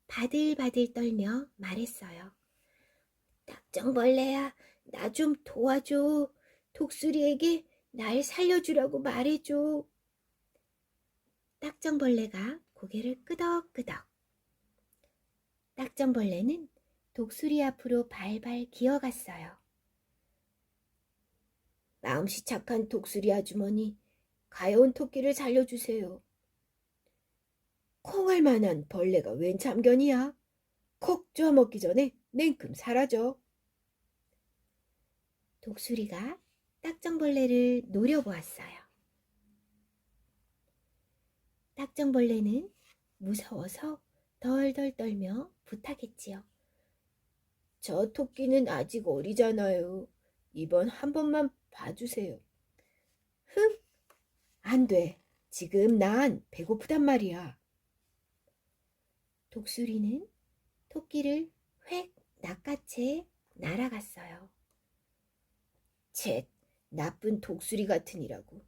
바들바들 떨며 말했어요. 딱정벌레야, 나 좀 도와줘. 독수리에게 날 살려주라고 말해줘. 딱정벌레가 고개를 끄덕끄덕. 딱정벌레는 독수리 앞으로 발발 기어갔어요. 마음씨 착한 독수리 아주머니, 가여운 토끼를 살려주세요. 콩할 만한 벌레가 웬 참견이야. 콕 쪼아먹기 전에 냉큼 사라져. 독수리가 딱정벌레를 노려보았어요. 딱정벌레는 무서워서 덜덜 떨며 부탁했지요. 저 토끼는 아직 어리잖아요. 이번 한 번만 봐주세요. 흥! 안 돼. 지금 난 배고프단 말이야. 독수리는 토끼를 획 낚아채 날아갔어요. 쳇, 나쁜 독수리 같으니라고.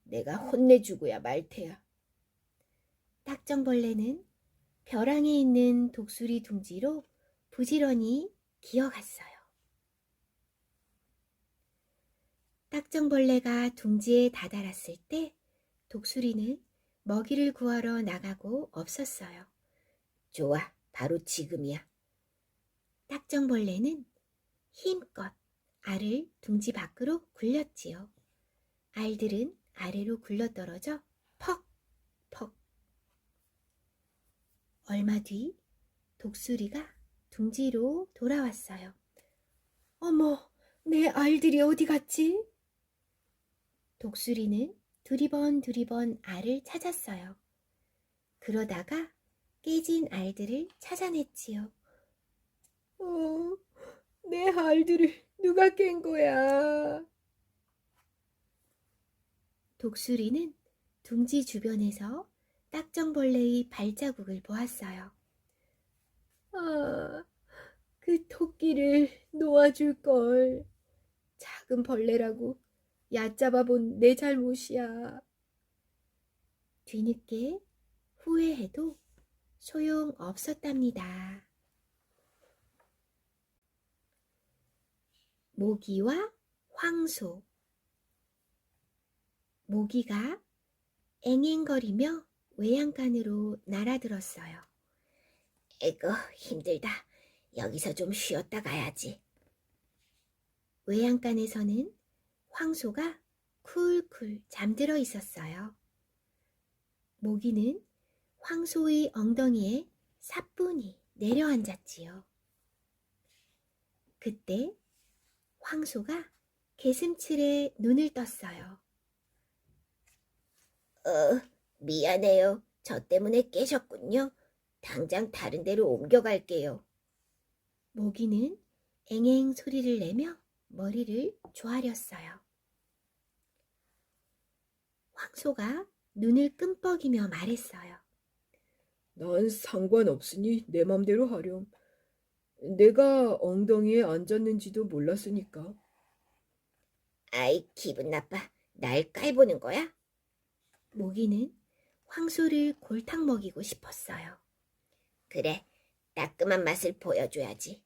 내가 혼내주고야 말 테야. 딱정벌레는 벼랑에 있는 독수리 둥지로 부지런히 기어갔어요. 딱정벌레가 둥지에 다다랐을 때 독수리는 먹이를 구하러 나가고 없었어요. 좋아, 바로 지금이야. 딱정벌레는 힘껏 알을 둥지 밖으로 굴렸지요. 알들은 아래로 굴러떨어져 퍽퍽. 얼마 뒤 독수리가 둥지로 돌아왔어요. 어머, 내 알들이 어디 갔지? 독수리는 두리번 알을 찾았어요. 그러다가 깨진 알들을 찾아냈지요. 내 알들을 누가 깬 거야? 독수리는 둥지 주변에서 딱정벌레의 발자국을 보았어요. 아, 그 토끼를 놓아줄 걸. 작은 벌레라고 얕잡아 본 내 잘못이야. 뒤늦게 후회해도 소용없었답니다. 모기와 황소. 모기가 앵앵거리며 외양간으로 날아들었어요. 에고, 힘들다. 여기서 좀 쉬었다 가야지. 외양간에서는 황소가 쿨쿨 잠들어 있었어요. 모기는 황소의 엉덩이에 사뿐히 내려앉았지요. 그때 황소가 개슴츠레 눈을 떴어요. 미안해요. 저 때문에 깨셨군요. 당장 다른 데로 옮겨갈게요. 모기는 앵앵 소리를 내며 머리를 조아렸어요. 황소가 눈을 끔뻑이며 말했어요. 난 상관없으니 내 맘대로 하렴. 내가 엉덩이에 앉았는지도 몰랐으니까. 아이, 기분 나빠. 날 깔보는 거야? 모기는 황소를 골탕 먹이고 싶었어요. 그래, 따끔한 맛을 보여줘야지.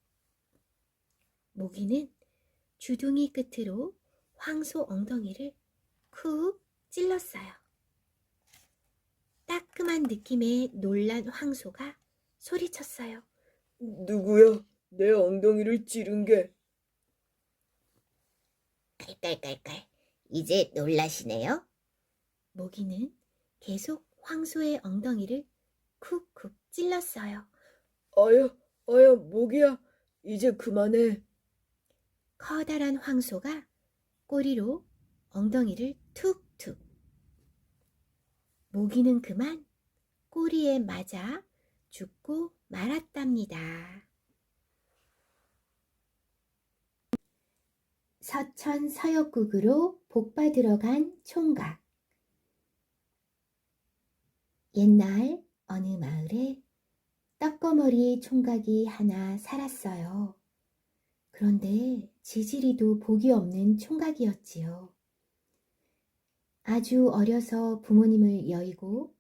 모기는 주둥이 끝으로 황소 엉덩이를 쿡 찔렀어요. 따끔한 느낌에 놀란 황소가 소리쳤어요. 누구야? 내 엉덩이를 찌른 게. 깔깔깔깔. 이제 놀라시네요? 모기는 계속 황소의 엉덩이를 쿡쿡 찔렀어요. 아야, 모기야. 이제 그만해. 커다란 황소가 꼬리로 엉덩이를 툭툭. 모기는 그만 꼬리에 맞아 죽고 말았답니다. 서천서역국으로 복받으러 간 총각. 옛날 어느 마을에 떡거머리 총각이 하나 살았어요. 그런데 지지리도 복이 없는 총각이었지요. 아주 어려서 부모님을 여의고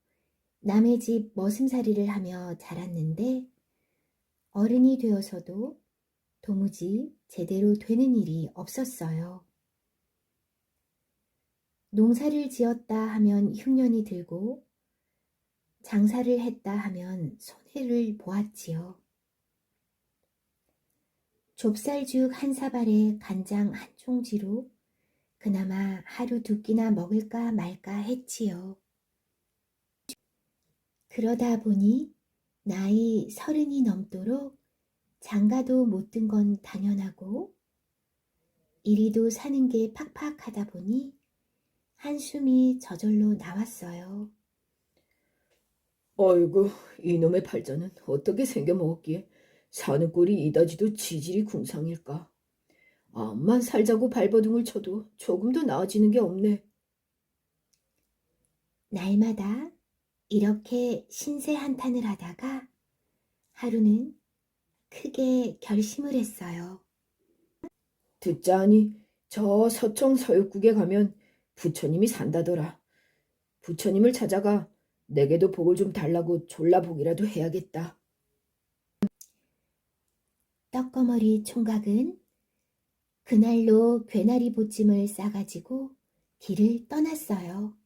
남의 집 머슴살이를 하며 자랐는데 어른이 되어서도 도무지 제대로 되는 일이 없었어요. 농사를 지었다 하면 흉년이 들고 장사를 했다 하면 손해를 보았지요. 좁쌀죽 한 사발에 간장 한 총지로 그나마 하루 두 끼나 먹을까 말까 했지요. 그러다 보니 나이 30이 넘도록 장가도 못 든 건 당연하고 이리도 사는 게 팍팍하다 보니 한숨이 저절로 나왔어요. 아이고, 이놈의 팔자는 어떻게 생겨먹었기에 사는 꼴이 이다지도 지질이 궁상일까. 암만 살자고 발버둥을 쳐도 조금도 나아지는 게 없네. 날마다 이렇게 신세 한탄을 하다가 하루는 크게 결심을 했어요. 듣자하니 저 서청 서육국에 가면 부처님이 산다더라. 부처님을 찾아가 내게도 복을 좀 달라고 졸라복이라도 해야겠다. 떡거머리 총각은 그날로 괴나리 보찜을 싸가지고 길을 떠났어요.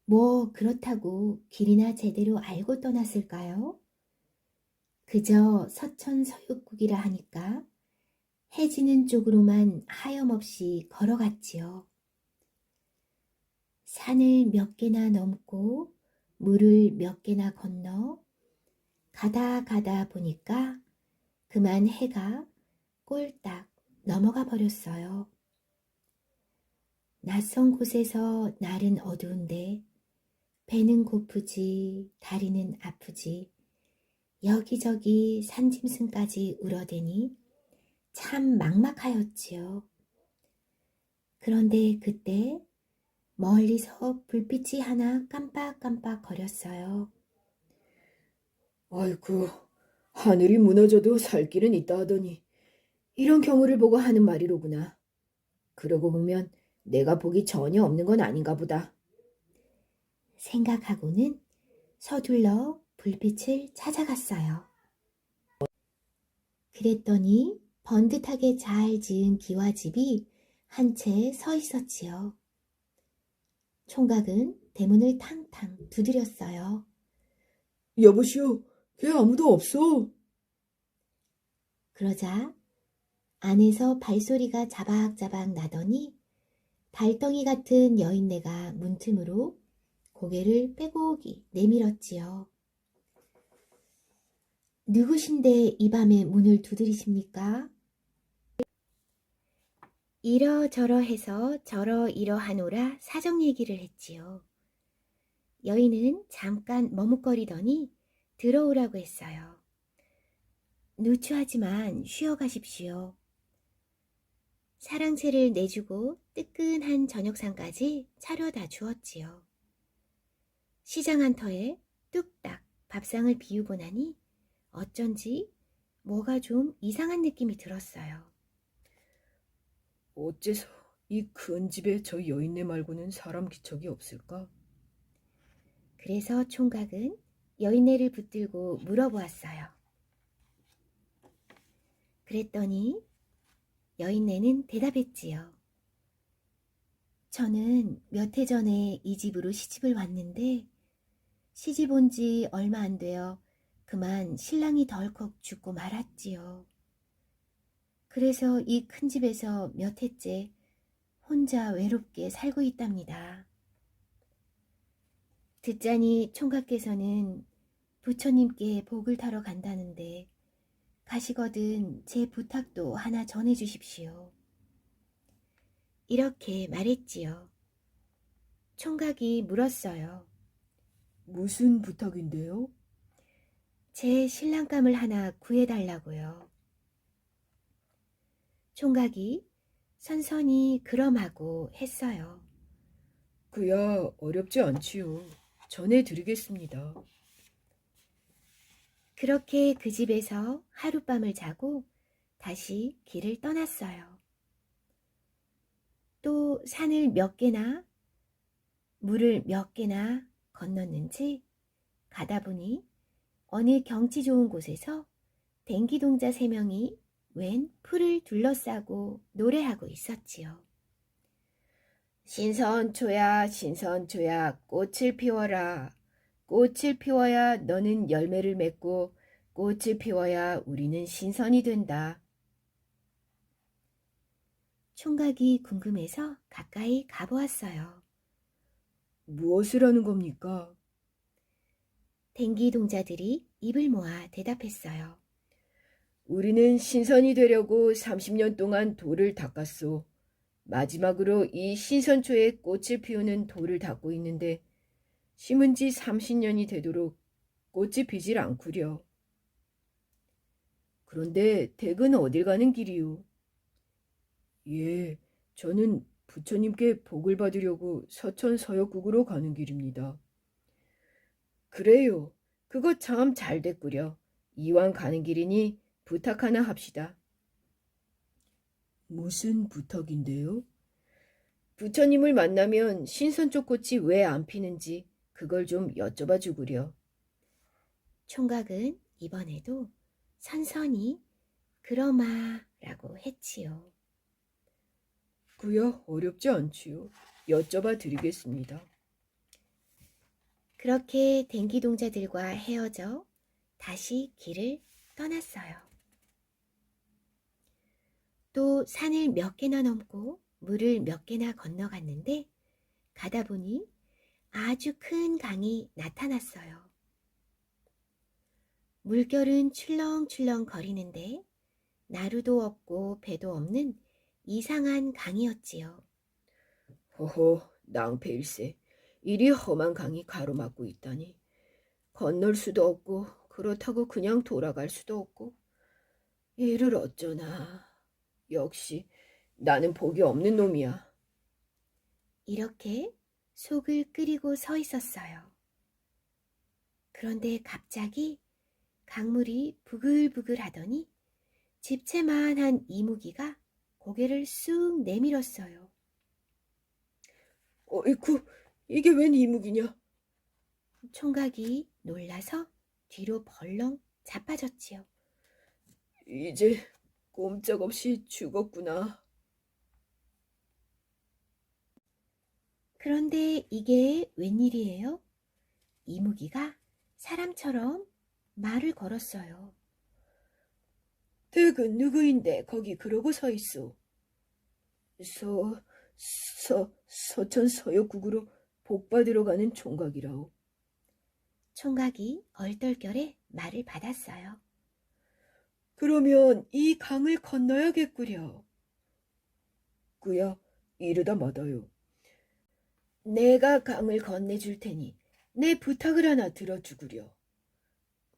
뭐 그렇다고 길이나 제대로 알고 떠났을까요? 그저 서천서육국이라 하니까 해지는 쪽으로만 하염없이 걸어갔지요. 산을 몇 개나 넘고 물을 몇 개나 건너 가다 보니까 그만 해가 꼴딱 넘어가 버렸어요. 낯선 곳에서 날은 어두운데 배는 고프지 다리는 아프지 여기저기 산짐승까지 울어대니 참 막막하였지요. 그런데 그때 멀리서 불빛이 하나 깜빡깜빡 거렸어요. 아이고, 하늘이 무너져도 살 길은 있다 하더니 이런 경우를 보고 하는 말이로구나. 그러고 보면 내가 복이 전혀 없는 건 아닌가 보다. 생각하고는 서둘러 불빛을 찾아갔어요. 그랬더니 번듯하게 잘 지은 기와집이 한 채 서 있었지요. 총각은 대문을 탕탕 두드렸어요. 여보시오, 걔 아무도 없어. 그러자 안에서 발소리가 자박자박 나더니 달덩이 같은 여인네가 문틈으로 고개를 빼곡히 내밀었지요. 누구신데 이 밤에 문을 두드리십니까? 이러저러 해서 저러이러하노라 사정 얘기를 했지요. 여인은 잠깐 머뭇거리더니 들어오라고 했어요. 누추하지만 쉬어가십시오. 사랑채를 내주고 뜨끈한 저녁상까지 차려다 주었지요. 시장 한터에 뚝딱 밥상을 비우고 나니 어쩐지 뭐가 좀 이상한 느낌이 들었어요. 어째서 이 큰 집에 저 여인네 말고는 사람 기척이 없을까? 그래서 총각은 여인네를 붙들고 물어보았어요. 그랬더니 여인네는 대답했지요. 저는 몇 해 전에 이 집으로 시집을 왔는데 시집 온 지 얼마 안 되어 그만 신랑이 덜컥 죽고 말았지요. 그래서 이 큰 집에서 몇 해째 혼자 외롭게 살고 있답니다. 듣자니 총각께서는 부처님께 복을 타러 간다는데 가시거든 제 부탁도 하나 전해주십시오. 이렇게 말했지요. 총각이 물었어요. 무슨 부탁인데요? 제 신랑감을 하나 구해달라고요. 총각이 선선히 그럼하고 했어요. 그야 어렵지 않지요. 전해드리겠습니다. 그렇게 그 집에서 하룻밤을 자고 다시 길을 떠났어요. 또 산을 몇 개나 물을 몇 개나 건넜는지 가다 보니 어느 경치 좋은 곳에서 댕기동자 3명이 웬 풀을 둘러싸고 노래하고 있었지요. 신선초야 신선초야 꽃을 피워라. 꽃을 피워야 너는 열매를 맺고 꽃을 피워야 우리는 신선이 된다. 총각이 궁금해서 가까이 가보았어요. 무엇을 하는 겁니까? 댕기동자들이 입을 모아 대답했어요. 우리는 신선이 되려고 30년 동안 돌을 닦았소. 마지막으로 이 신선초에 꽃을 피우는 돌을 닦고 있는데 심은 지 30년이 되도록 꽃이 피질 않구려. 그런데 댁은 어딜 가는 길이요? 예, 저는 부처님께 복을 받으려고 서천 서역국으로 가는 길입니다. 그래요. 그거 참 잘 됐구려. 이왕 가는 길이니 부탁 하나 합시다. 무슨 부탁인데요? 부처님을 만나면 신선초 꽃이 왜 안 피는지 그걸 좀 여쭤봐 주구려. 총각은 이번에도 선선히 그러마라고 했지요. 그야 어렵지 않지요. 여쭤봐 드리겠습니다. 그렇게 댕기동자들과 헤어져 다시 길을 떠났어요. 또 산을 몇 개나 넘고 물을 몇 개나 건너갔는데 가다 보니 아주 큰 강이 나타났어요. 물결은 출렁출렁 거리는데 나루도 없고 배도 없는 이상한 강이었지요. 허허, 낭패일세. 이리 험한 강이 가로막고 있다니. 건널 수도 없고 그렇다고 그냥 돌아갈 수도 없고. 이를 어쩌나. 역시 나는 복이 없는 놈이야. 이렇게 속을 끓이고 서 있었어요. 그런데 갑자기 강물이 부글부글 하더니 집채만한 이무기가 고개를 쑥 내밀었어요. 어이쿠, 이게 웬 이묵이냐? 총각이 놀라서 뒤로 벌렁 자빠졌지요. 이제 꼼짝없이 죽었구나. 그런데 이게 웬일이에요? 이무기가 사람처럼 말을 걸었어요. 댁은 누구인데 거기 그러고 서 있어? 서천 서역국으로 복 받으러 가는 총각이라오. 총각이 얼떨결에 말을 받았어요. 그러면 이 강을 건너야겠구려. 그야 이르다 마다요. 내가 강을 건네줄 테니 내 부탁을 하나 들어주구려.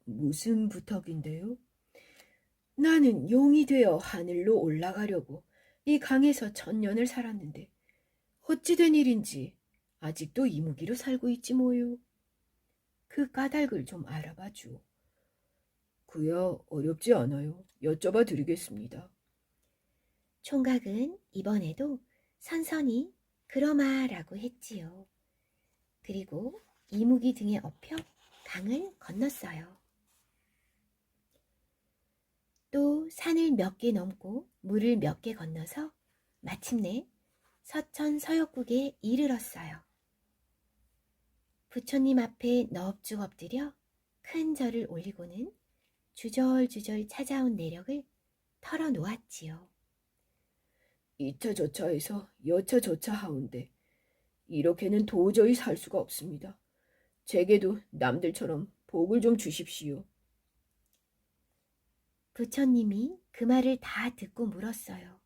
무슨 부탁인데요? 나는 용이 되어 하늘로 올라가려고 이 강에서 천년을 살았는데 어찌 된 일인지 아직도 이무기로 살고 있지 뭐요. 그 까닭을 좀 알아봐 주오. 그야 어렵지 않아요. 여쭤봐 드리겠습니다. 총각은 이번에도 선선히 그러마라고 했지요. 그리고 이무기 등에 업혀 강을 건넜어요. 또 산을 몇 개 넘고 물을 몇 개 건너서 마침내 서천 서역국에 이르렀어요. 부처님 앞에 넙죽 엎드려 큰 절을 올리고는 주절주절 찾아온 내력을 털어놓았지요. 이차저차해서 여차저차 하운데 이렇게는 도저히 살 수가 없습니다. 제게도 남들처럼 복을 좀 주십시오. 부처님이 그 말을 다 듣고 물었어요.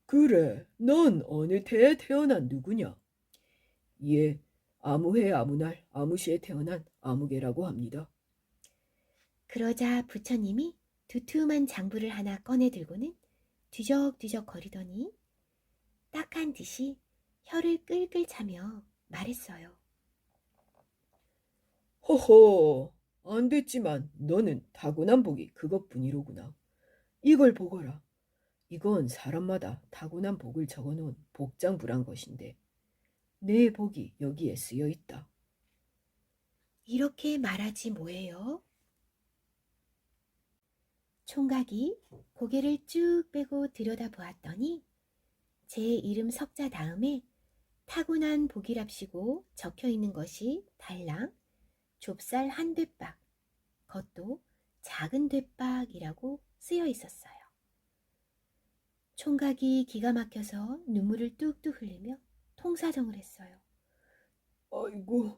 그래, 넌 어느 태에 태어난 누구냐? 예, 아무 해 아무 날 아무 시에 태어난 아무개라고 합니다. 그러자 부처님이 두툼한 장부를 하나 꺼내 들고는 뒤적뒤적 거리더니 딱한 듯이 혀를 끌끌 차며 말했어요. 허허, 안 됐지만 너는 타고난 복이 그것뿐이로구나. 이걸 보거라. 이건 사람마다 타고난 복을 적어놓은 복장부란 것인데 내 복이 여기에 쓰여 있다. 이렇게 말하지 뭐예요? 총각이 고개를 쭉 빼고 들여다보았더니 제 이름 석자 다음에 타고난 복이랍시고 적혀있는 것이 달랑 좁쌀 한 되박, 그것도 작은 되박이라고 쓰여 있었어요. 총각이 기가 막혀서 눈물을 뚝뚝 흘리며 통사정을 했어요. 아이고,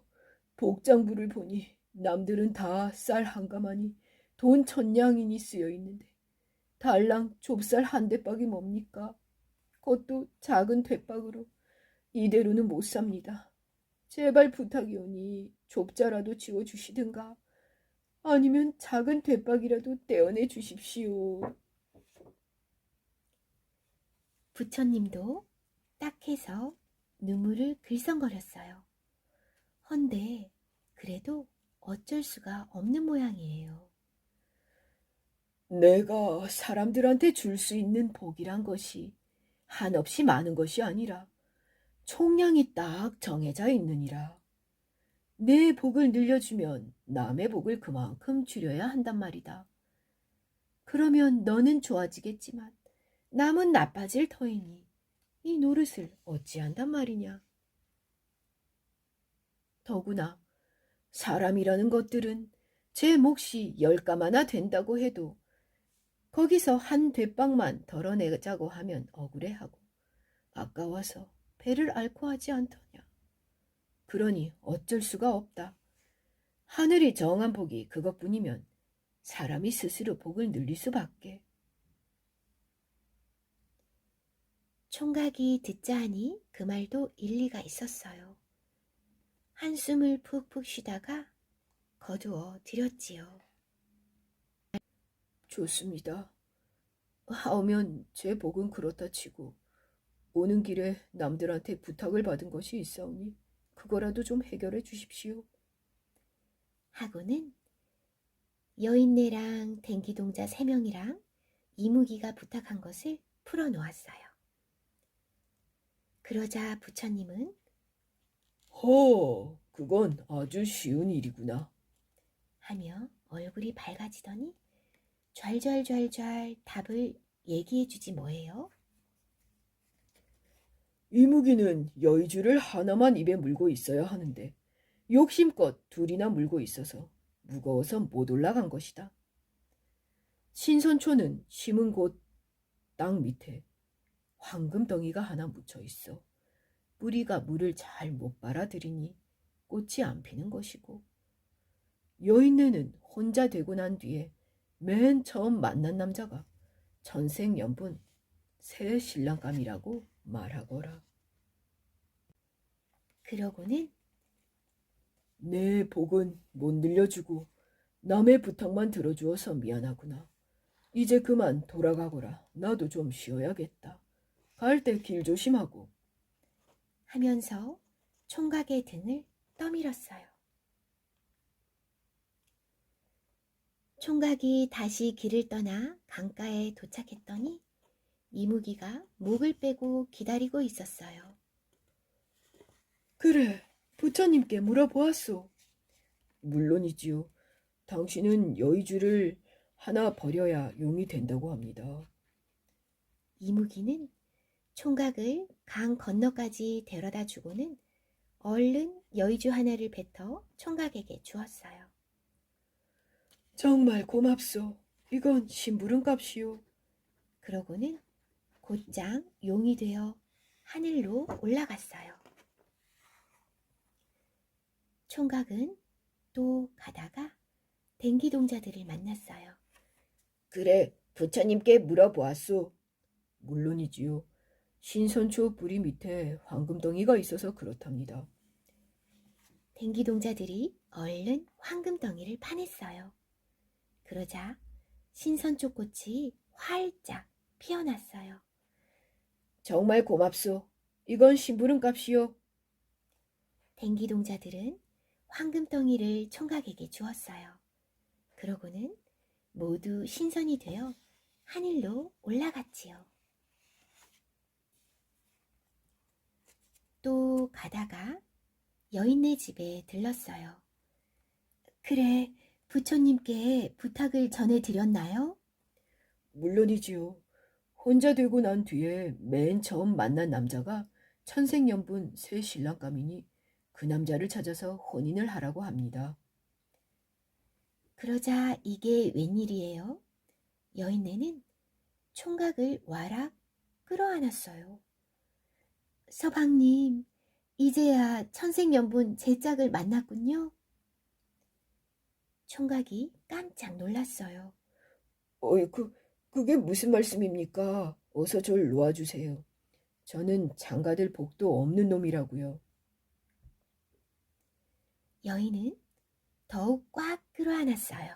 복장부를 보니 남들은 다 쌀 한 가마니 돈 1,000냥이니 쓰여 있는데 달랑 좁쌀 한 대박이 뭡니까? 그것도 작은 대박으로 이대로는 못 삽니다. 제발 부탁이오니 좁자라도 지워주시든가 아니면 작은 대박이라도 떼어내 주십시오. 부처님도 딱 해서 눈물을 글썽거렸어요. 헌데 그래도 어쩔 수가 없는 모양이에요. 내가 사람들한테 줄 수 있는 복이란 것이 한없이 많은 것이 아니라 총량이 딱 정해져 있느니라. 내 복을 늘려주면 남의 복을 그만큼 줄여야 한단 말이다. 그러면 너는 좋아지겠지만 남은 나빠질 터이니 이 노릇을 어찌한단 말이냐. 더구나 사람이라는 것들은 제 몫이 10가마나 된다고 해도 거기서 한 대빵만 덜어내자고 하면 억울해하고 아까워서 배를 앓고 하지 않더냐. 그러니 어쩔 수가 없다. 하늘이 정한 복이 그것뿐이면 사람이 스스로 복을 늘릴 수밖에. 총각이 듣자 하니 그 말도 일리가 있었어요. 한숨을 푹푹 쉬다가 거두어 드렸지요. 좋습니다. 하오면 제 복은 그렇다 치고 오는 길에 남들한테 부탁을 받은 것이 있사오니 그거라도 좀 해결해 주십시오. 하고는 여인네랑 댕기동자 3명이랑 이무기가 부탁한 것을 풀어놓았어요. 그러자 부처님은 그건 아주 쉬운 일이구나. 하며 얼굴이 밝아지더니 좔좔좔좔 답을 얘기해주지 뭐예요? 이무기는 여의주를 하나만 입에 물고 있어야 하는데 욕심껏 둘이나 물고 있어서 무거워서 못 올라간 것이다. 신선초는 심은 곳 땅 밑에 황금덩이가 하나 묻혀 있어. 뿌리가 물을 잘 못 빨아들이니 꽃이 안 피는 것이고, 여인네는 혼자 되고 난 뒤에 맨 처음 만난 남자가 천생연분 새 신랑감이라고 말하거라. 그러고는 내 복은 못 늘려주고 남의 부탁만 들어주어서 미안하구나. 이제 그만 돌아가거라. 나도 좀 쉬어야겠다. 갈 때 길 조심하고. 하면서 총각의 등을 떠밀었어요. 총각이 다시 길을 떠나 강가에 도착했더니 이무기가 목을 빼고 기다리고 있었어요. 그래, 부처님께 물어보았소. 물론이지요. 당신은 여의주를 하나 버려야 용이 된다고 합니다. 이무기는 총각을 강 건너까지 데려다 주고는 얼른 여의주 하나를 뱉어 총각에게 주었어요. 정말 고맙소. 이건 심부름값이요. 그러고는 곧장 용이 되어 하늘로 올라갔어요. 총각은 또 가다가 댕기동자들을 만났어요. 그래, 부처님께 물어보았소. 물론이지요. 신선초 뿌리 밑에 황금덩이가 있어서 그렇답니다. 댕기동자들이 얼른 황금덩이를 파냈어요. 그러자 신선초꽃이 활짝 피어났어요. 정말 고맙소. 이건 심부름값이요. 댕기동자들은 황금덩이를 총각에게 주었어요. 그러고는 모두 신선이 되어 하늘로 올라갔지요. 또 가다가 여인네 집에 들렀어요. 그래, 부처님께 부탁을 전해드렸나요? 물론이지요. 혼자 되고 난 뒤에 맨 처음 만난 남자가 천생연분 새 신랑감이니 그 남자를 찾아서 혼인을 하라고 합니다. 그러자 이게 웬일이에요? 여인네는 총각을 와락 끌어안았어요. 서방님, 이제야 천생연분 제 짝을 만났군요. 총각이 깜짝 놀랐어요. 그게 무슨 말씀입니까? 어서 절 놓아주세요. 저는 장가들 복도 없는 놈이라고요. 여인은 더욱 꽉 끌어안았어요.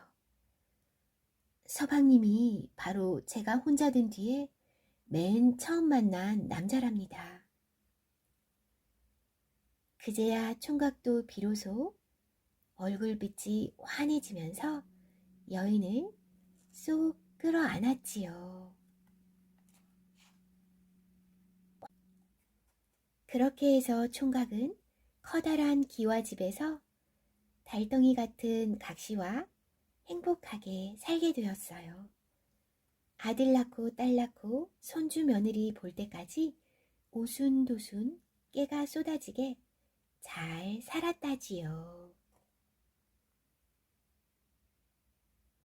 서방님이 바로 제가 혼자 된 뒤에 맨 처음 만난 남자랍니다. 그제야 총각도 비로소 얼굴빛이 환해지면서 여인을 쏙 끌어안았지요. 그렇게 해서 총각은 커다란 기와집에서 달덩이 같은 각시와 행복하게 살게 되었어요. 아들 낳고 딸 낳고 손주 며느리 볼 때까지 오순도순 깨가 쏟아지게 잘 살았다지요.